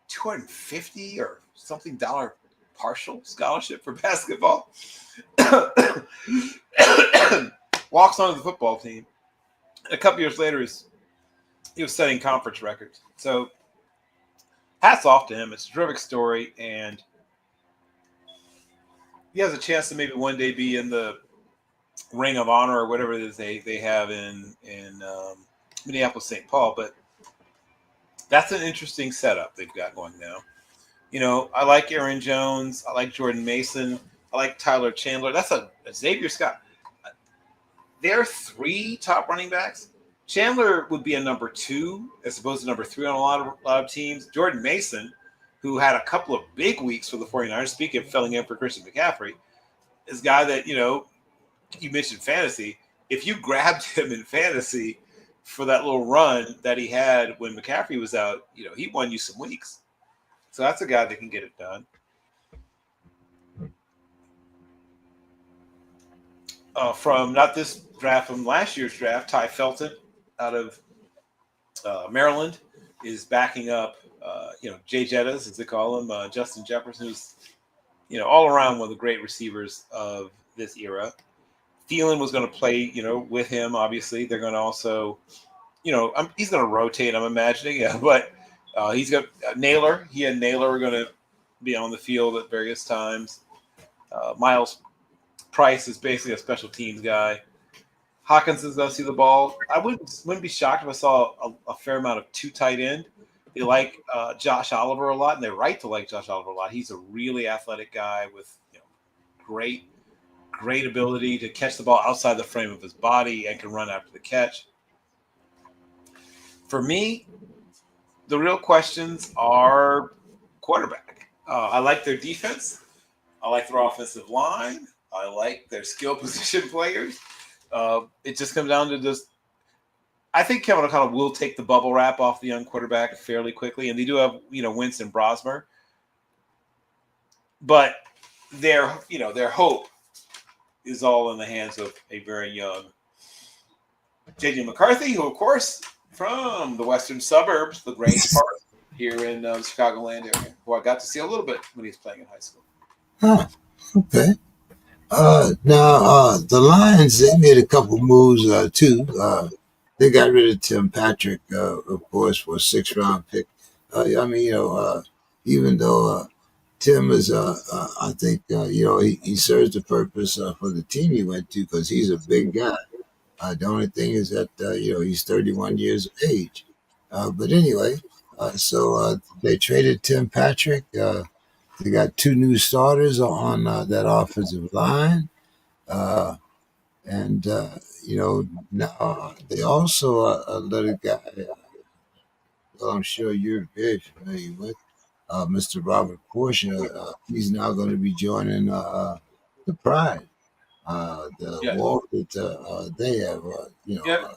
$250 or something partial scholarship for basketball. Walks onto the football team. A couple years later, he was setting conference records. So hats off to him. It's a terrific story, and he has a chance to maybe one day be in the Ring of Honor or whatever it is they have in Minneapolis, St. Paul. But that's an interesting setup they've got going now. I like Aaron Jones. I like Jordan Mason. I like Tyler Chandler. That's a Xavier Scott. There are 3 top running backs. Chandler would be a number 2 as opposed to number 3 on a lot of teams. Jordan Mason, who had a couple of big weeks for the 49ers, speaking of filling in for Christian McCaffrey, is a guy that, you mentioned fantasy. If you grabbed him in fantasy for that little run that he had when McCaffrey was out, he won you some weeks. So that's a guy that can get it done. From not this draft, from last year's draft, Ty Felton out of Maryland is backing up, Jay Jettas, as they call him, Justin Jefferson, who's, all around one of the great receivers of this era. Thielen was going to play, with him. Obviously, they're going to also, he's going to rotate. I'm imagining, but he's got Naylor. He and Naylor are going to be on the field at various times. Miles Price is basically a special teams guy. Hawkinson's going to see the ball. I wouldn't be shocked if I saw a fair amount of two tight end. They like Josh Oliver a lot, and they're right to like Josh Oliver a lot. He's a really athletic guy with great ability to catch the ball outside the frame of his body and can run after the catch. For me, the real questions are quarterback. I like their defense. I like their offensive line. I like their skill position players. It just comes down to just. I think Kevin O'Connell will take the bubble wrap off the young quarterback fairly quickly, and they do have Winston Brosmer, but their hope is all in the hands of a very young J.J. McCarthy, who of course from the western suburbs, the Grange Park here in the Chicagoland area, who I got to see a little bit when he was playing in high school. Huh. Okay. Now, the Lions, they made a couple moves, too. They got rid of Tim Patrick, of course, for a 6th-round pick. Even though Tim is, I think, he serves the purpose for the team he went to because he's a big guy. The only thing is that, he's 31 years of age. But anyway, so they traded Tim Patrick. They got 2 new starters on that offensive line. And now they also let a guy, well, I'm sure you're very familiar with, Mr. Robert Portia. He's now going to be joining the Pride, the Yes. walk that they have, Yep.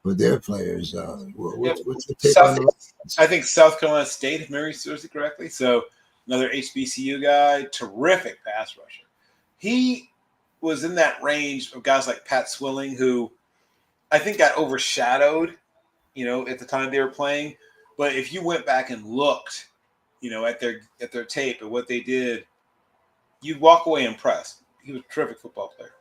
for their players. Yep. What's your take on the I think South Carolina State, if memory serves it correctly. So another HBCU guy, terrific pass rusher. He was in that range of guys like Pat Swilling, who I think got overshadowed, at the time they were playing. But if you went back and looked, at their tape and what they did, you'd walk away impressed. He was a terrific football player.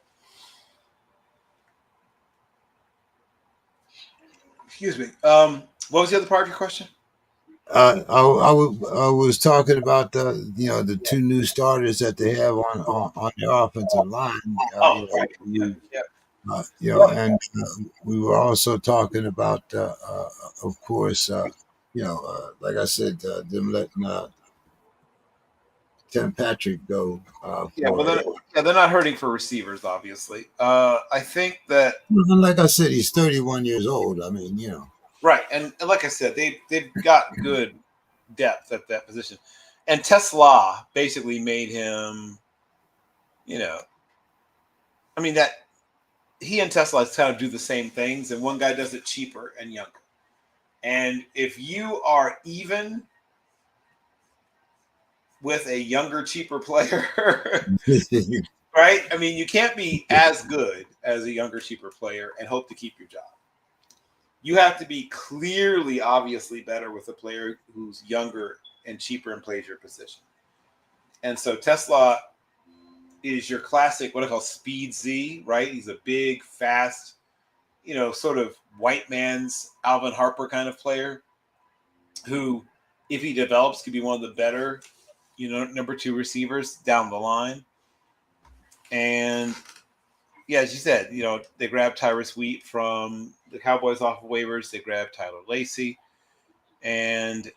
Excuse me. What was the other part of your question? I was talking about the 2 new starters that they have on their offensive line. Right. And we were also talking about, of course, like I said, them letting Tim Patrick go Yeah, for. well, they're not hurting for receivers, obviously. I think that Like I said, he's 31 years old. I mean, right, and like I said, they've got good depth at that position, and Tesla basically made him, that he and Tesla kind of do the same things, and one guy does it cheaper and younger. And if you are even with a younger, cheaper player, right? I mean, you can't be as good as a younger, cheaper player and hope to keep your job. You have to be clearly, obviously better with a player who's younger and cheaper and plays your position. And so Tesla is your classic, what I call speed Z, right? He's a big, fast, sort of white man's Alvin Harper kind of player who, if he develops, could be one of the better, number 2 receivers down the line. And yeah, as you said, they grabbed Tyrus Wheat from the Cowboys off of waivers. They grabbed Tyler Lacey. And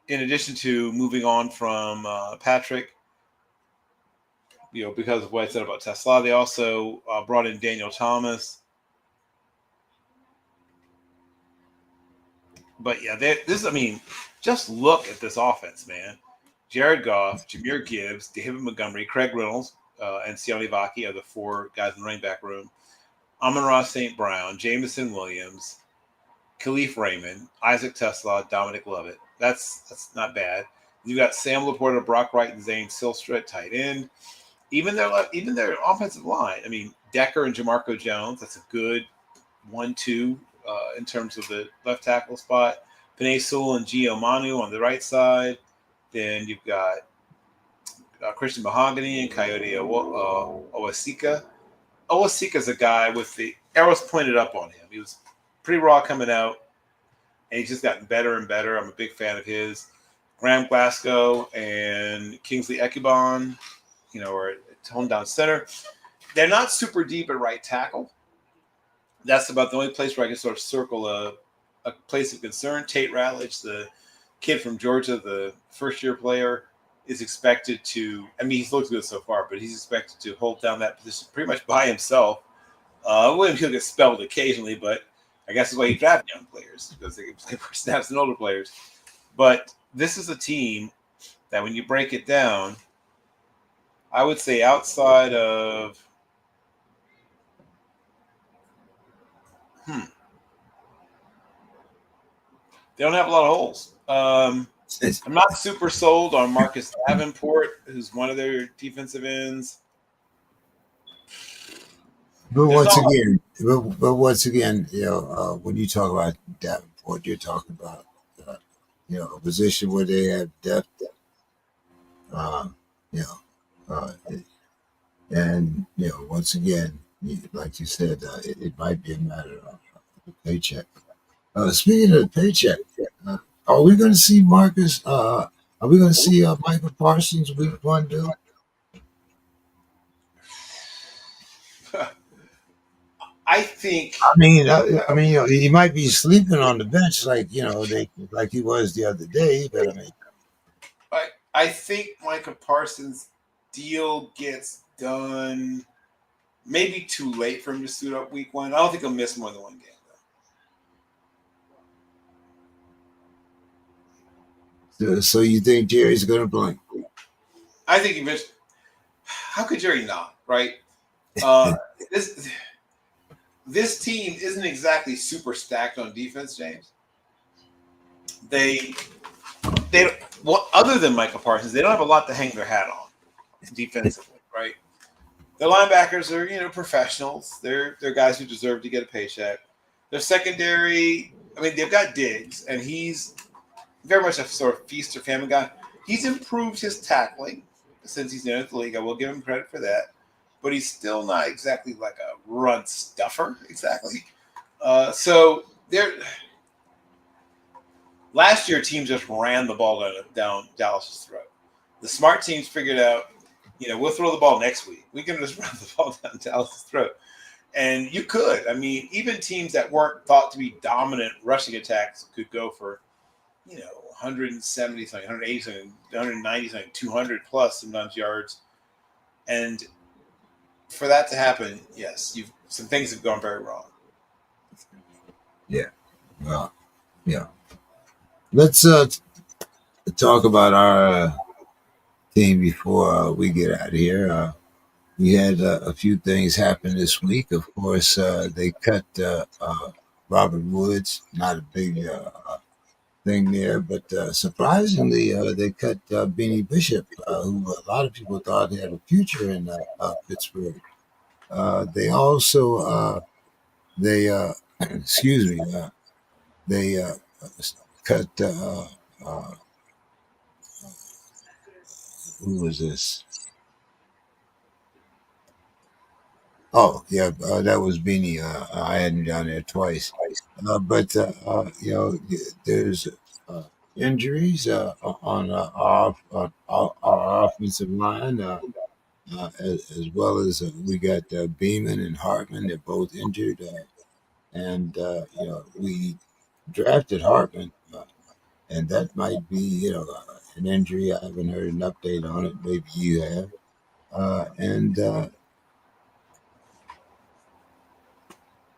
in addition to moving on from Patrick, because of what I said about Tesla, they also brought in Daniel Thomas. But yeah, just look at this offense, man. Jared Goff, Jahmyr Gibbs, David Montgomery, Craig Reynolds, and Sione Vaki are the 4 guys in the running back room. Amon-Ra St. Brown, Jameson Williams, Khalif Raymond, Isaac Tesla, Dominic Lovett. That's not bad. You got Sam Laporta, Brock Wright, and Zane Silstra at tight end. Even their offensive line. I mean, Decker and Jamarco Jones. That's a good 1-2 in terms of the left tackle spot. Penei Sewell and Gio Manu on the right side. Then you've got Christian Mahogany and Coyote Owasika. Owasika's a guy with the arrows pointed up on him. He was pretty raw coming out, and he's just gotten better and better. I'm a big fan of his. Graham Glasgow and Kingsley Ekubon, are hold down center. They're not super deep at right tackle. That's about the only place where I can sort of circle a place of concern. Tate Ratledge, the kid from Georgia, the first-year player, is expected to. I mean, he's looked good so far, but he's expected to hold down that position pretty much by himself. William he'll get spelled occasionally, but I guess that's why you draft young players, because they can play more snaps than older players. But this is a team that, when you break it down, I would say outside of they don't have a lot of holes. I'm not super sold on Marcus Davenport, who's one of their defensive ends. But once again, when you talk about Davenport, you're talking about a position where they have depth. Uh, you know, uh, and once again, like you said, it might be a matter of paycheck. Speaking of paycheck, are we going to see Marcus? Are we going to see Michael Parsons week 1, Bill? I think. I mean, he might be sleeping on the bench like like he was the other day. But I mean, I think Micah Parsons' deal gets done maybe too late for him to suit up week 1. I don't think he'll miss more than one game, though. So you think Jerry's going to blink? I think he missed. How could Jerry not? Right? This team isn't exactly super stacked on defense, James. They well, other than Michael Parsons, they don't have a lot to hang their hat on defensively, right? Their linebackers are, professionals. They're guys who deserve to get a paycheck. Their secondary, I mean, they've got Diggs, and he's very much a sort of feast or famine guy. He's improved his tackling since he's in the league. I will give him credit for that. But he's still not exactly like a run stuffer, exactly. So they're last year, teams just ran the ball down Dallas's throat. The smart teams figured out, we'll throw the ball next week. We can just run the ball down Dallas's throat. And you could. I mean, even teams that weren't thought to be dominant rushing attacks could go for, 170 something, 180 something, 190 something, 200 plus sometimes yards. And for that to happen, yes, some things have gone very wrong. Yeah. Well, yeah. Let's talk about our team before we get out of here. We had a few things happen this week. Of course, they cut Robert Woods. Not a big thing there, but surprisingly, they cut Benny Bishop, who a lot of people thought had a future in Pittsburgh. They also excuse me, they cut who was this? Oh, yeah, that was Beanie. I had him down there twice. But there's injuries on our offensive line, as well as we got Beeman and Hartman. They're both injured, and we drafted Hartman, and that might be an injury. I haven't heard an update on it. Maybe you have, and.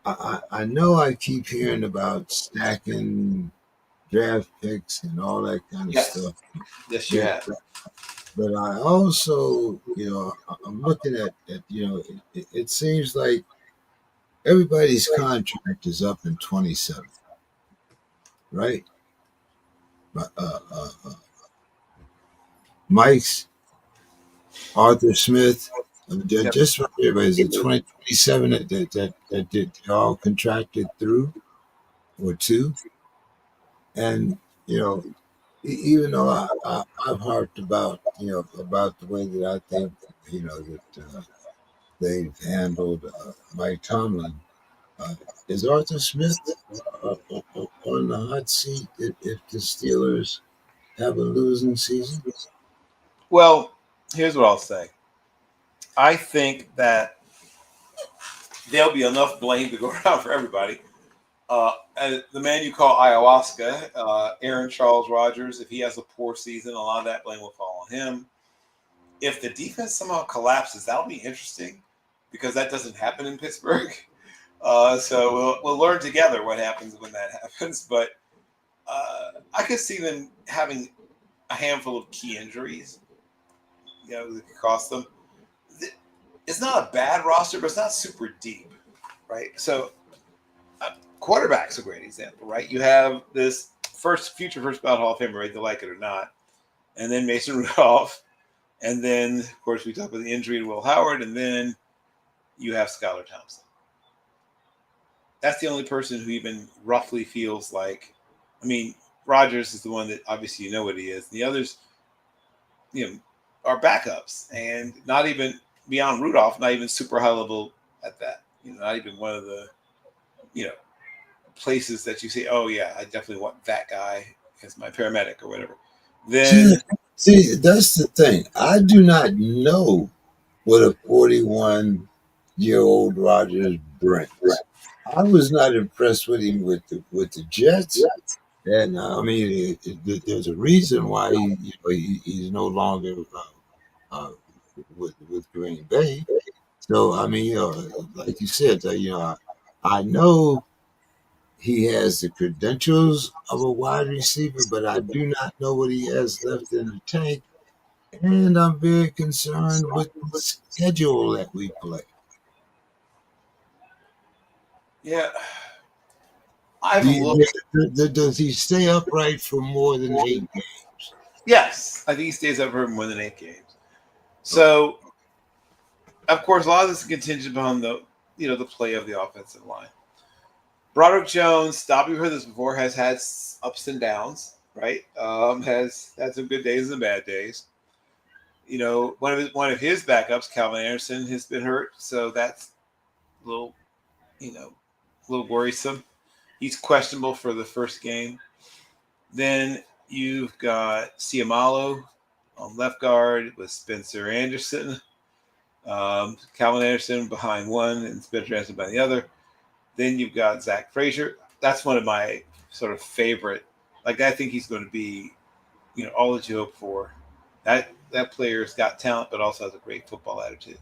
I know I keep hearing about stacking draft picks and all that kind of stuff. Yes, you have. But I also, I'm looking at it seems like everybody's contract is up in 27, right? Mike's, Arthur Smith, just for everybody, is it 2027 that did all contracted through or two? And even though I've harped about about the way that I think that they've handled Mike Tomlin, is Arthur Smith on the hot seat if the Steelers have a losing season? Well, here's what I'll say. I think that there'll be enough blame to go around for everybody. And the man you call ayahuasca, Aaron Charles Rogers, if he has a poor season, a lot of that blame will fall on him. If the defense somehow collapses, that'll be interesting because that doesn't happen in Pittsburgh. So we'll learn together what happens when that happens. But I could see them having a handful of key injuries, that could cost them. It's not a bad roster, but it's not super deep, right? So quarterback's a great example, right? You have this future first ballot Hall of Famer, whether you like it or not, and then Mason Rudolph, and then of course we talk about the injury to Will Howard, and then you have Skylar Thompson. That's the only person who even roughly feels like. I mean, Rodgers is the one that obviously you know what he is. The others, are backups, and not even beyond Rudolph, not even super high level at that. Not even one of the, you know, places that you say, oh yeah, I definitely want that guy as my paramedic or whatever. Then See, that's the thing. I do not know what a 41-year-old Rogers brings. I was not impressed with him with the Jets, and I mean, there's a reason why he's no longer with Green Bay. So I mean, like you said, I know he has the credentials of a wide receiver, but I do not know what he has left in the tank. And I'm very concerned with the schedule that we play. yeah, I've Do looked. does he stay upright for more than 8 games? Yes, I think he stays up for more than 8 games. Okay. So of course, a lot of this is contingent upon the play of the offensive line. Broderick Jones, stop. You've heard this before. Has had ups and downs, right? Has had some good days and bad days. One of his backups, Calvin Anderson, has been hurt, so that's a little you know a little worrisome. He's questionable for the first game. Then you've got Ciamalo on left guard with Spencer Anderson, Calvin Anderson behind one, and Spencer Anderson by the other. Then you've got Zach Frazier. That's one of my sort of favorite. Like I think he's going to be, all that you hope for. That player's got talent, but also has a great football attitude.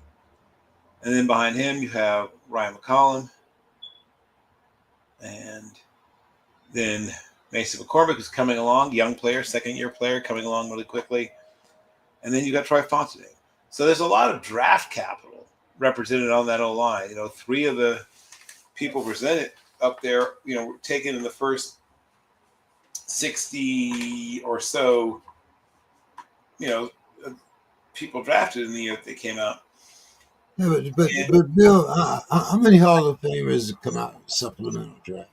And then behind him, you have Ryan McCollum, and then Mason McCormick, who's coming along, young player, second-year player, coming along really quickly. And then you got Troy Fontenay. So there's a lot of draft capital represented on that O line. Three of the people presented up there, were taken in the first 60 or so, you know, people drafted in the year that they came out. Yeah, And, but Bill, how many Hall of Famers come out in supplemental draft?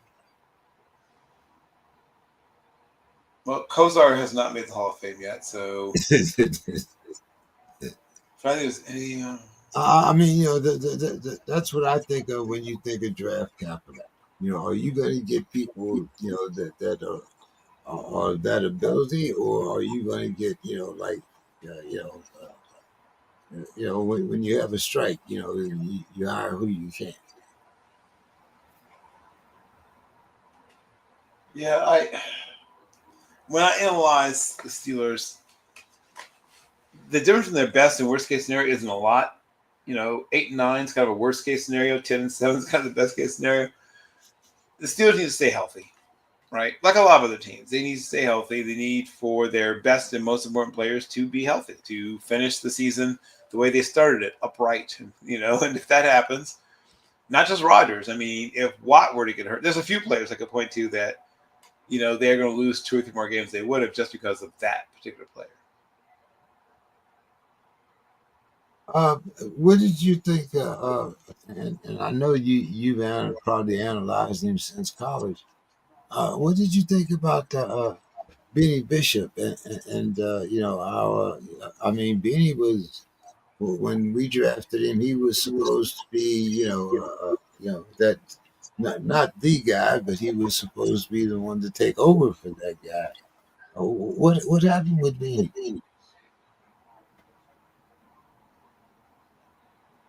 well, Kozar has not made the Hall of Fame yet, so if I think there's any. I mean, that's what I think of when you think of draft capital. Are you going to get people, are that ability, or are you going to get, like, when you have a strike, you hire who you can. Yeah, when I analyze the Steelers, the difference in their best and worst case scenario isn't a lot. 8 and 9 is kind of a worst case scenario. 10 and 7 is kind of the best case scenario. The Steelers need to stay healthy, right? Like a lot of other teams, they need to stay healthy. They need for their best and most important players to be healthy, to finish the season the way they started it, upright. And if that happens, not just Rodgers. I mean, if Watt were to get hurt, there's a few players I could point to that they're going to lose 2 or 3 more games they would have just because of that particular player. Uh, what did you think? And I know you've probably analyzed him since college. What did you think about Benny Bishop and our? I mean, Benny was when we drafted him, he was supposed to be that not the guy, but he was supposed to be the one to take over for that guy. What happened with Benny?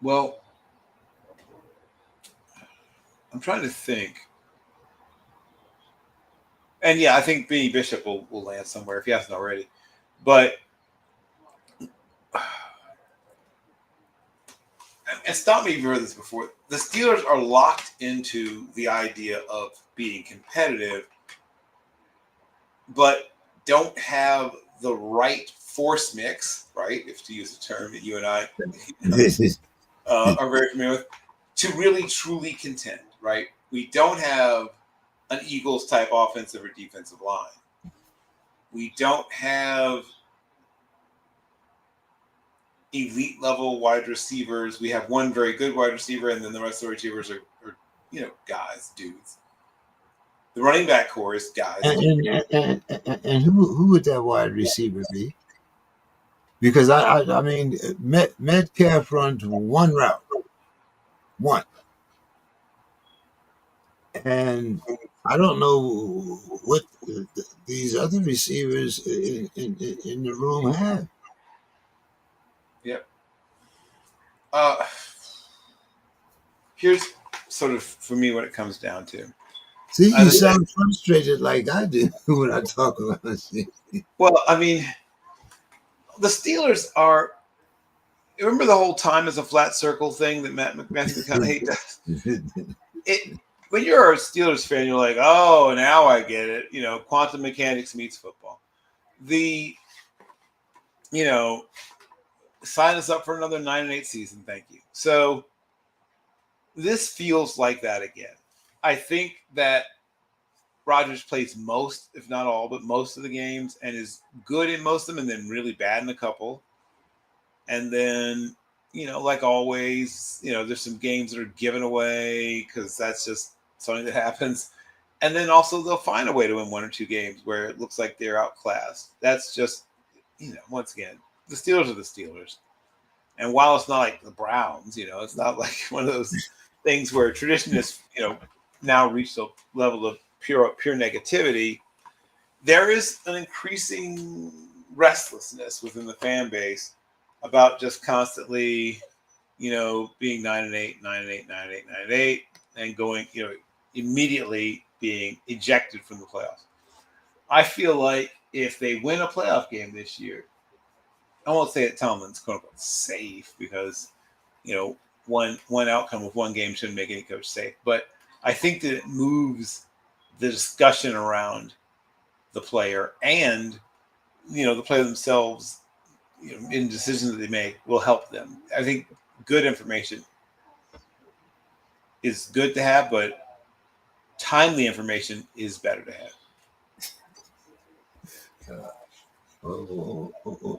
Well, I'm trying to think. And yeah, I think Benny Bishop will land somewhere if he hasn't already. But and stop me if you've heard this before. The Steelers are locked into the idea of being competitive, but don't have the right force mix, right? If to use a term that you and I are very familiar with, to really truly contend, right? We don't have an Eagles type offensive or defensive line. We don't have elite level wide receivers. We have one very good wide receiver, and then the rest of the receivers are guys, dudes. The running back core is guys. And who would that wide receiver be? Because I mean, Metcalf runs one route, one, and I don't know what these other receivers in the room have. Yep. Here's sort of for me what it comes down to. See, you sound frustrated like I do when I talk about this. Well, I mean, the Steelers are. Remember the whole time as a flat circle thing that Matthew McConaughey does? When you're a Steelers fan, you're like, oh, now I get it. Quantum mechanics meets football. Sign us up for another 9-8 season. Thank you. So this feels like that again. I think that Rodgers plays most, if not all, but most of the games and is good in most of them and then really bad in a couple. And then, like always, there's some games that are given away because that's just something that happens. And then also they'll find a way to win one or two games where it looks like they're outclassed. That's just, once again, the Steelers are the Steelers. And while it's not like the Browns, it's not like one of those things where tradition has, now reached a level of pure negativity. There is an increasing restlessness within the fan base about just constantly, being 9-8, 9-8, 9-8, 9-8, and going, immediately being ejected from the playoffs. I feel like if they win a playoff game this year, I won't say that Tomlin's quote unquote safe because, one outcome of one game shouldn't make any coach safe. But I think that it moves the discussion around the player and, the player themselves, in decisions that they make will help them. I think good information is good to have, but timely information is better to have.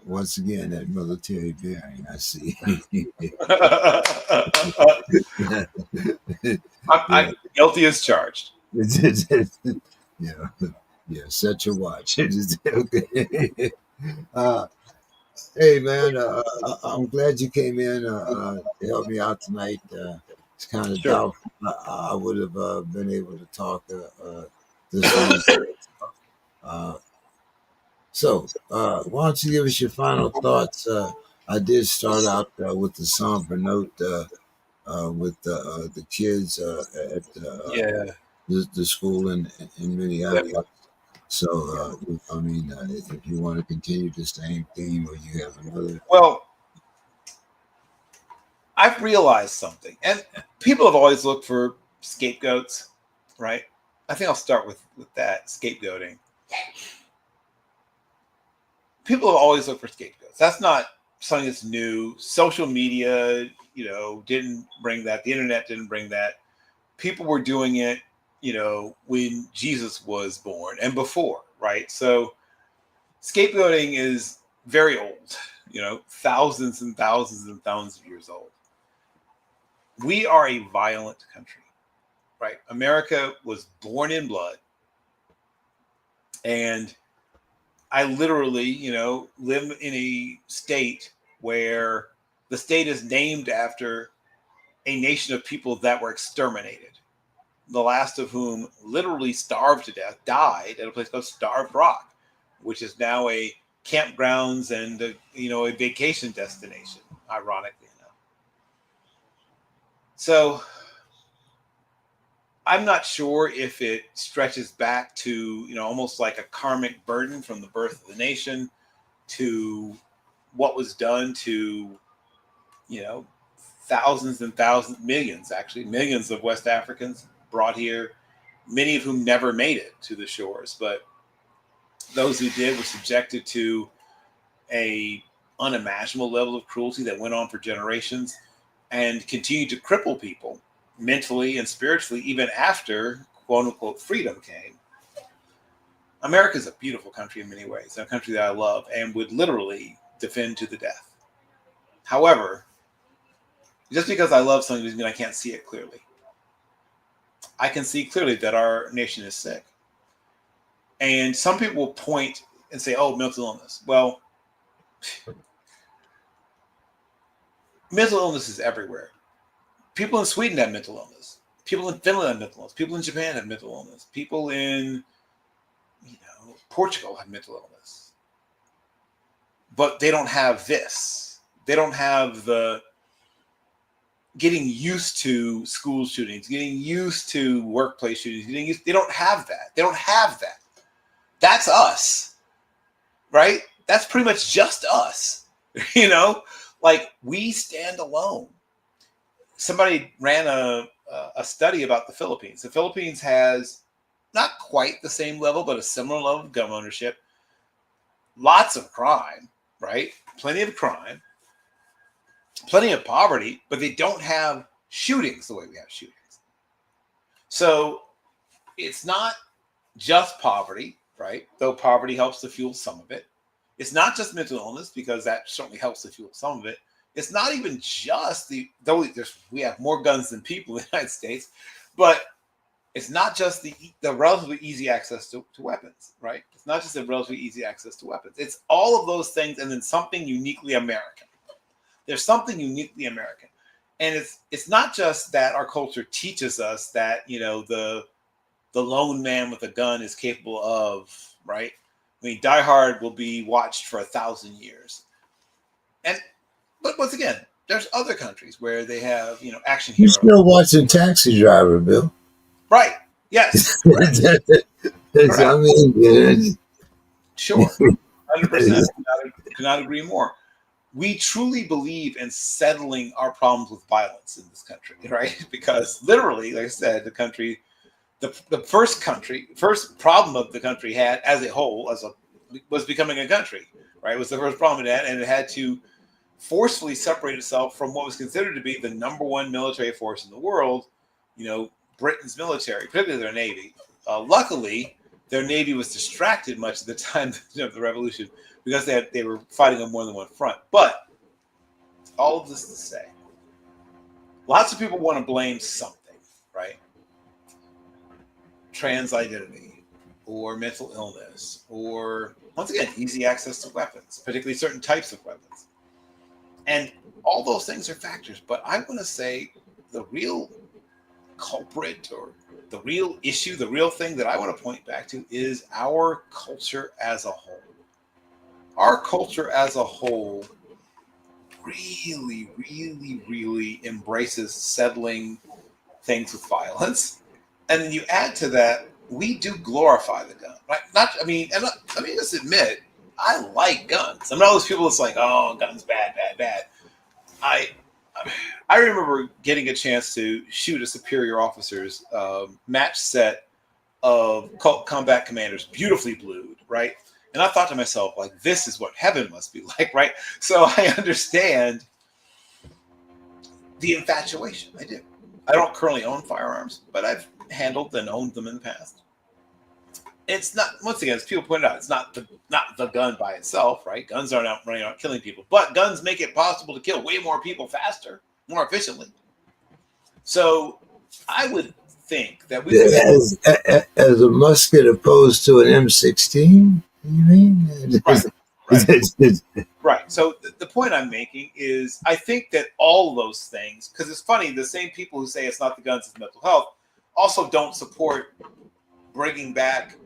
Once again, that military bearing, I see. I'm guilty as charged. Yeah, set your watch. Okay. Hey, man, I'm glad you came in to help me out tonight. It's kind of Sure. doubtful I would have been able to talk this long. So, why don't you give us your final thoughts? I did start out with the somber note with the kids at the school in Minneapolis. So, I mean, if you want to continue the same theme or you have another. Well, I've realized something, and people have always looked for scapegoats, right? I think I'll start with that scapegoating. People have always looked for scapegoats. That's not something that's new. Social media, didn't bring that. The internet didn't bring that. People were doing it, when Jesus was born and before, right? So scapegoating is very old, thousands and thousands and thousands of years old. We are a violent country, right? America was born in blood. And I literally, live in a state where the state is named after a nation of people that were exterminated. The last of whom literally starved to death, died at a place called Starved Rock, which is now a campgrounds and a vacation destination, ironically enough. So I'm not sure if it stretches back to, almost like a karmic burden from the birth of the nation to what was done to, you know, thousands and thousands, millions, actually, millions of West Africans brought here, many of whom never made it to the shores. But those who did were subjected to a unimaginable level of cruelty that went on for generations and continued to cripple people mentally and spiritually even after quote unquote freedom came. America is a beautiful country in many ways, a country that I love and would literally defend to the death. However, just because I love something doesn't mean I can't see it clearly. I can see clearly that our nation is sick. And some people will point and say, oh, mental illness. Well, mental illness is everywhere. People in Sweden have mental illness. People in Finland have mental illness. People in Japan have mental illness. People in, Portugal have mental illness. But they don't have this. They don't have the getting used to school shootings, getting used to workplace shootings, they don't have that. They don't have that. That's us, right? That's pretty much just us, like we stand alone. Somebody ran a study about the Philippines. The Philippines has not quite the same level, but a similar level of gun ownership. Lots of crime, right? Plenty of crime. Plenty of poverty, but they don't have shootings the way we have shootings. So it's not just poverty, right? Though poverty helps to fuel some of it. It's not just mental illness, because that certainly helps to fuel some of it. It's not even just though we have more guns than people in the United States, but it's not just the relatively easy access to weapons, right? It's not just the relatively easy access to weapons. It's all of those things and then something uniquely American. There's something uniquely American. And it's not just that our culture teaches us that, the lone man with a gun is capable of, right? I mean, Die Hard will be watched for 1,000 years. But once again, there's other countries where they have, action You're heroes. still watching Taxi Driver, Bill. Right. Yes. I mean, sure. 100%. Could not agree more. We truly believe in settling our problems with violence in this country, right? Because literally, like I said, the first problem of the country had as a whole, was becoming a country, right? It was the first problem it had, and it had to forcefully separate itself from what was considered to be the number one military force in the world, Britain's military, particularly their Navy. Luckily, their Navy was distracted much of the time of the Revolution because they were fighting on more than one front. But all of this to say, lots of people want to blame something, right? Trans identity or mental illness or, once again, easy access to weapons, particularly certain types of weapons. And all those things are factors. But I want to say the real culprit or the real issue, the real thing that I want to point back to is our culture as a whole. Our culture as a whole really, really, really embraces settling things with violence. And then you add to that, we do glorify the gun, right? Let me just admit, I like guns. I'm not those people that's like, oh, guns bad, bad, bad. I remember getting a chance to shoot a superior officer's match set of combat commanders, beautifully blued, right? And I thought to myself, like, this is what heaven must be like, right? So I understand the infatuation. I do. I don't currently own firearms, but I've handled and owned them in the past. It's not, once again, as people pointed out, it's not the gun by itself, right? Guns aren't out running out killing people, but guns make it possible to kill way more people faster, more efficiently. So I would think that we as a musket opposed to an M16. You mean? Right. So the point I'm making is, I think that all those things, because it's funny, the same people who say it's not the guns, it's mental health, also don't support bringing back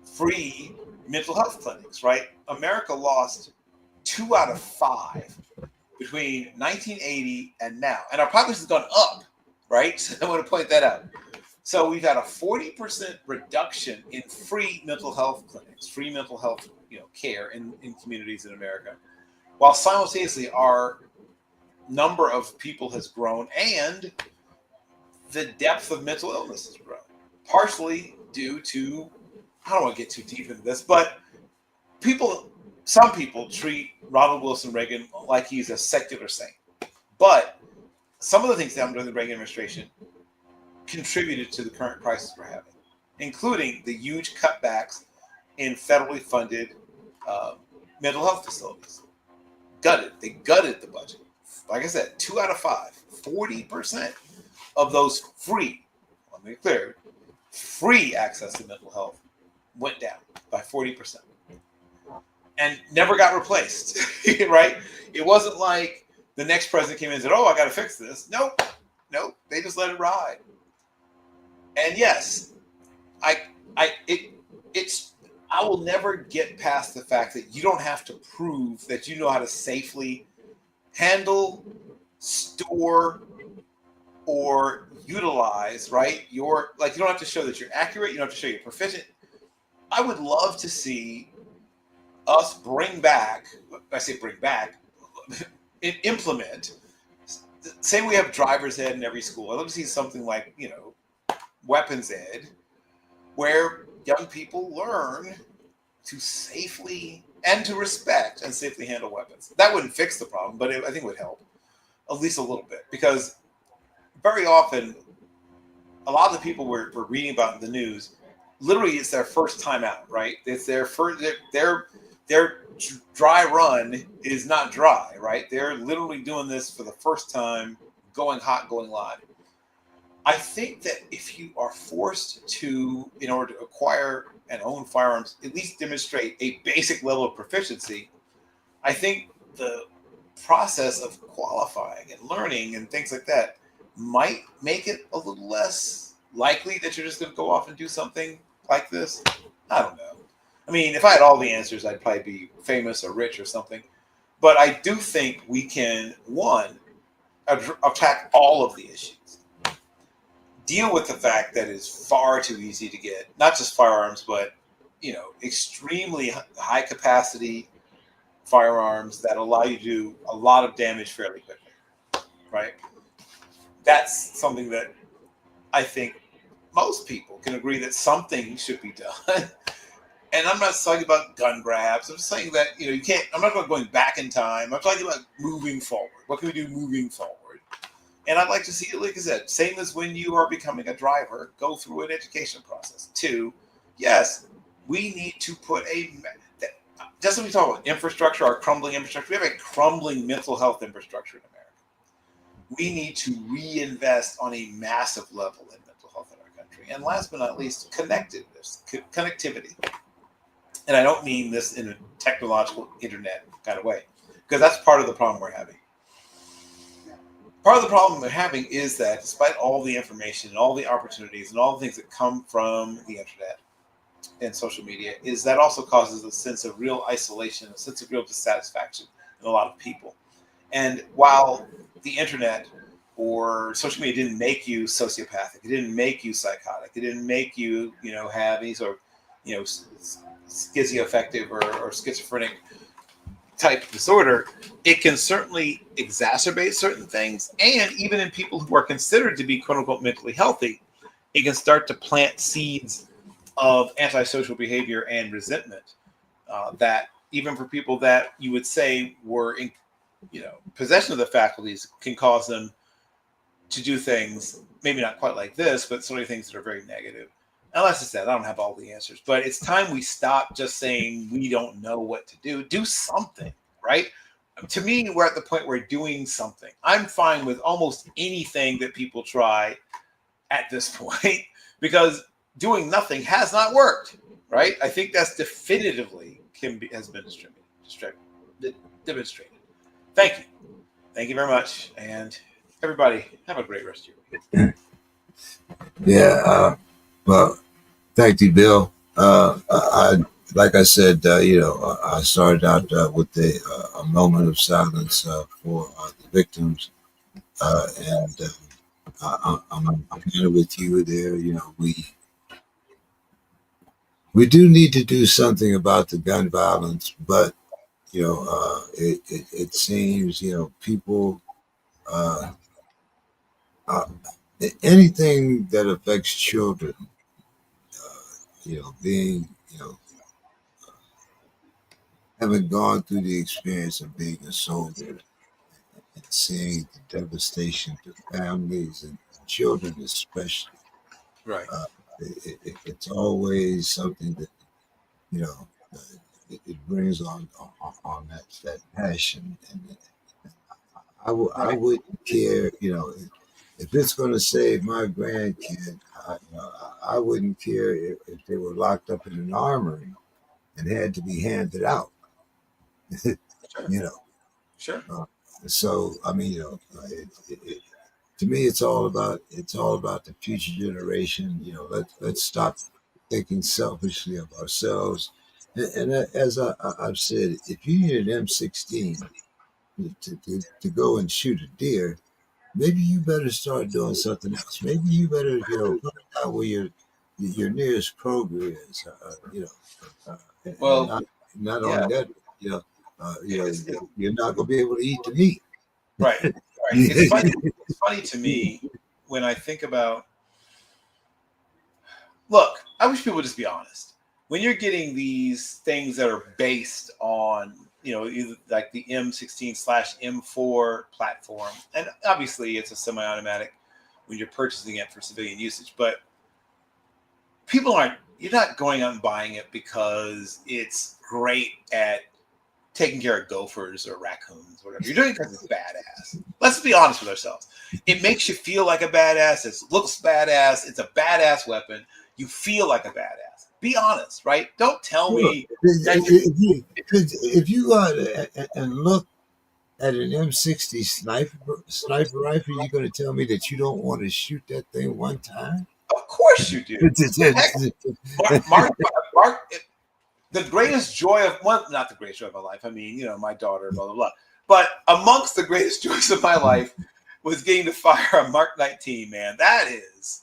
free mental health clinics, right? America lost 2 out of 5 between 1980 and now, and our population has gone up, right? So I want to point that out. So we've had a 40% reduction in free mental health clinics, free mental health care in communities in America, while simultaneously our number of people has grown and the depth of mental illness has grown, partially due to, I don't want to get too deep into this, but some people treat Ronald Wilson Reagan like he's a secular saint. But some of the things that happened during the Reagan administration contributed to the current crisis we're having, including the huge cutbacks in federally funded mental health facilities. They gutted the budget. Like I said, 2 out of 5, 40% of those free, let me be clear, free access to mental health went down by 40% and never got replaced, right? It wasn't like the next president came in and said, oh, I got to fix this. Nope. They just let it ride. And yes, I will never get past the fact that you don't have to prove that you know how to safely handle, store, or utilize, right? You don't have to show that you're accurate. You don't have to show you're proficient. I would love to see us bring back, implement, say we have driver's ed in every school. I'd love to see something like, weapons ed, where young people learn to safely and to respect and safely handle weapons. That wouldn't fix the problem, but I think it would help at least a little bit, because very often a lot of the people we're reading about in the news, literally it's their first time out, right? It's their dry run is not dry, right? They're literally doing this for the first time, going hot, going live. I think that if you are forced to, in order to acquire and own firearms, at least demonstrate a basic level of proficiency, I think the process of qualifying and learning and things like that might make it a little less likely that you're just going to go off and do something like this. I don't know. I mean, if I had all the answers, I'd probably be famous or rich or something. But I do think we can, one, attack all of the issues. Deal with the fact that it's far too easy to get, not just firearms, but, extremely high capacity firearms that allow you to do a lot of damage fairly quickly, right? That's something that I think most people can agree that something should be done. And I'm not talking about gun grabs. I'm just saying that, you can't, I'm not going back in time. I'm talking about moving forward. What can we do moving forward? And I'd like to see it, like I said, same as when you are becoming a driver, go through an education process. 2, yes, we need to put just when we talk about infrastructure, our crumbling infrastructure, we have a crumbling mental health infrastructure in America. We need to reinvest on a massive level in mental health in our country. And last but not least, connectivity. And I don't mean this in a technological internet kind of way, because that's part of the problem we're having. Part of the problem we're having is that despite all the information and all the opportunities and all the things that come from the internet and social media, is that also causes a sense of real isolation, a sense of real dissatisfaction in a lot of people. And while the internet or social media didn't make you sociopathic, it didn't make you psychotic, it didn't make you, have any sort of, schizoaffective or schizophrenic type disorder, it can certainly exacerbate certain things. And even in people who are considered to be quote unquote mentally healthy, it can start to plant seeds of antisocial behavior and resentment that even for people that you would say were in possession of the faculties can cause them to do things, maybe not quite like this, but certainly things that are very negative. And as I said, I don't have all the answers, but it's time we stop just saying we don't know what to do. Do something, right? To me, we're at the point where doing something. I'm fine with almost anything that people try at this point, because doing nothing has not worked, right? I think that's definitively has been demonstrated. Thank you. Thank you very much. And everybody, have a great rest of your week. Yeah. Well, thank you, Bill. I like I said, I started out with a moment of silence for the victims, and I'm kind of with you there. We do need to do something about the gun violence, but it seems people uh, uh, anything that affects children, being having gone through the experience of being a soldier and seeing the devastation to families and children especially. Right. Uh, it's always something that you know uh, it brings on that passion, and I Right. wouldn't care, if it's going to save my grandkid. I wouldn't care if they were locked up in an armory and had to be handed out. Sure. you know. Sure. Uh, so I mean, to me, it's all about the future generation. Let's stop thinking selfishly of ourselves. And as I've said, if you need an M16 to go and shoot a deer, maybe you better start doing something else. Maybe you better, find out where your nearest Kroger is. And Well, not yeah. only that, you know, uh, you know, It's you're not going to be able to eat the meat. right. Right. It's funny. It's funny to me when I think about. Look, I wish people would just be honest. When you're getting these things that are based on, either like the M16/M4 platform, and obviously it's a semi-automatic when you're purchasing it for civilian usage, but you're not going out and buying it because it's great at taking care of gophers or raccoons, whatever. You're doing it because it's badass. Let's be honest with ourselves. It makes you feel like a badass. It looks badass. It's a badass weapon. You feel like a badass. Be honest, right? Don't tell Sure. me that you're. If you go out and look at an M60 sniper rifle, you're going to tell me that you don't want to shoot that thing one time? Of course you do. Heck, Mark, the greatest joy of well, not the greatest joy of my life. I mean, my daughter, blah blah blah. But amongst the greatest joys of my life was getting to fire a Mark 19. Man, that is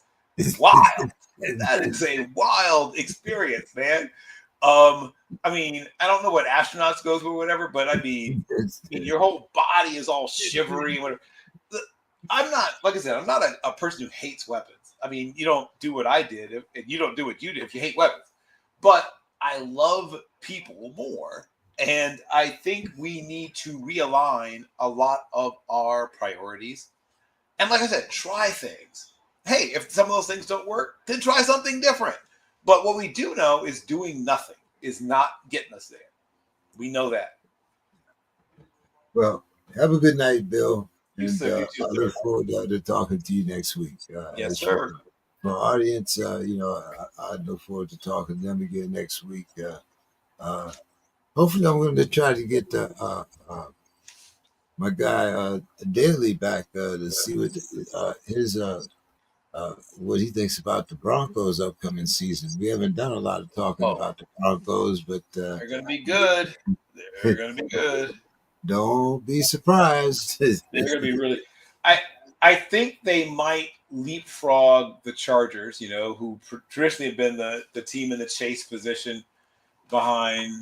wild. That is a wild experience, man. I mean, I don't know what astronauts go through or whatever, but your whole body is all shivery and whatever. I'm not, like I said, I'm not a person who hates weapons. I mean, you don't do what I did, and you don't do what you did if you hate weapons. But I love people more. And I think we need to realign a lot of our priorities. And like I said, try things. Hey, if some of those things don't work, then try something different. But what we do know is doing nothing is not getting us there. We know that. Well, have a good night, Bill, You and too, you too, I sir. look forward to talking to you next week. Yes, As for sir. our audience, I look forward to talking to them again next week. Uh, Hopefully, I'm going to try to get my guy Daly back to see his what he thinks about the Broncos' upcoming season. We haven't done a lot of talking Oh, about the Broncos, but they're going to be good. They're going to be good. don't be surprised. They're going to be really. I I think they might leapfrog the Chargers. Who traditionally have been the team in the chase position behind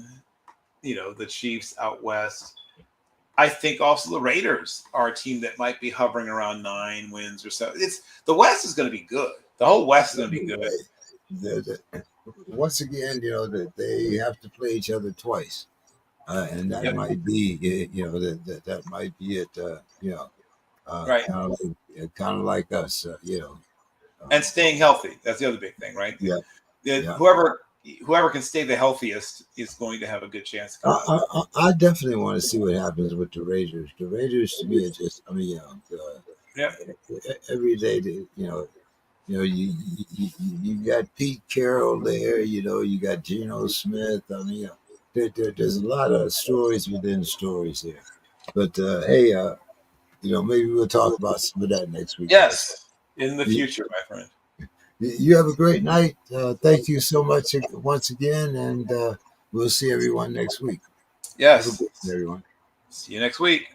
the Chiefs out west. I think also the Raiders are a team that might be hovering around 9 wins or so. It's the West is going to be good. The whole West is going to be good. Once again, that they have to play each other twice, and that Yep. might be, that might be it. Right. Kind of like us, And staying healthy. That's the other big thing, right? yeah, yeah. Whoever can stay the healthiest is going to have a good chance to come out. I definitely want to see what happens with the Raiders. The Raiders to me are just, I mean, Yeah. every day, you got Pete Carroll there. You got Geno Smith. I mean, there's a lot of stories within stories here. But hey, maybe we'll talk about some of that next week, guys. Yes. In the You, future, my friend. you have a great night. Thank you so much once again, and we'll see everyone next week. Have a Yes. good one, everyone. See you next week.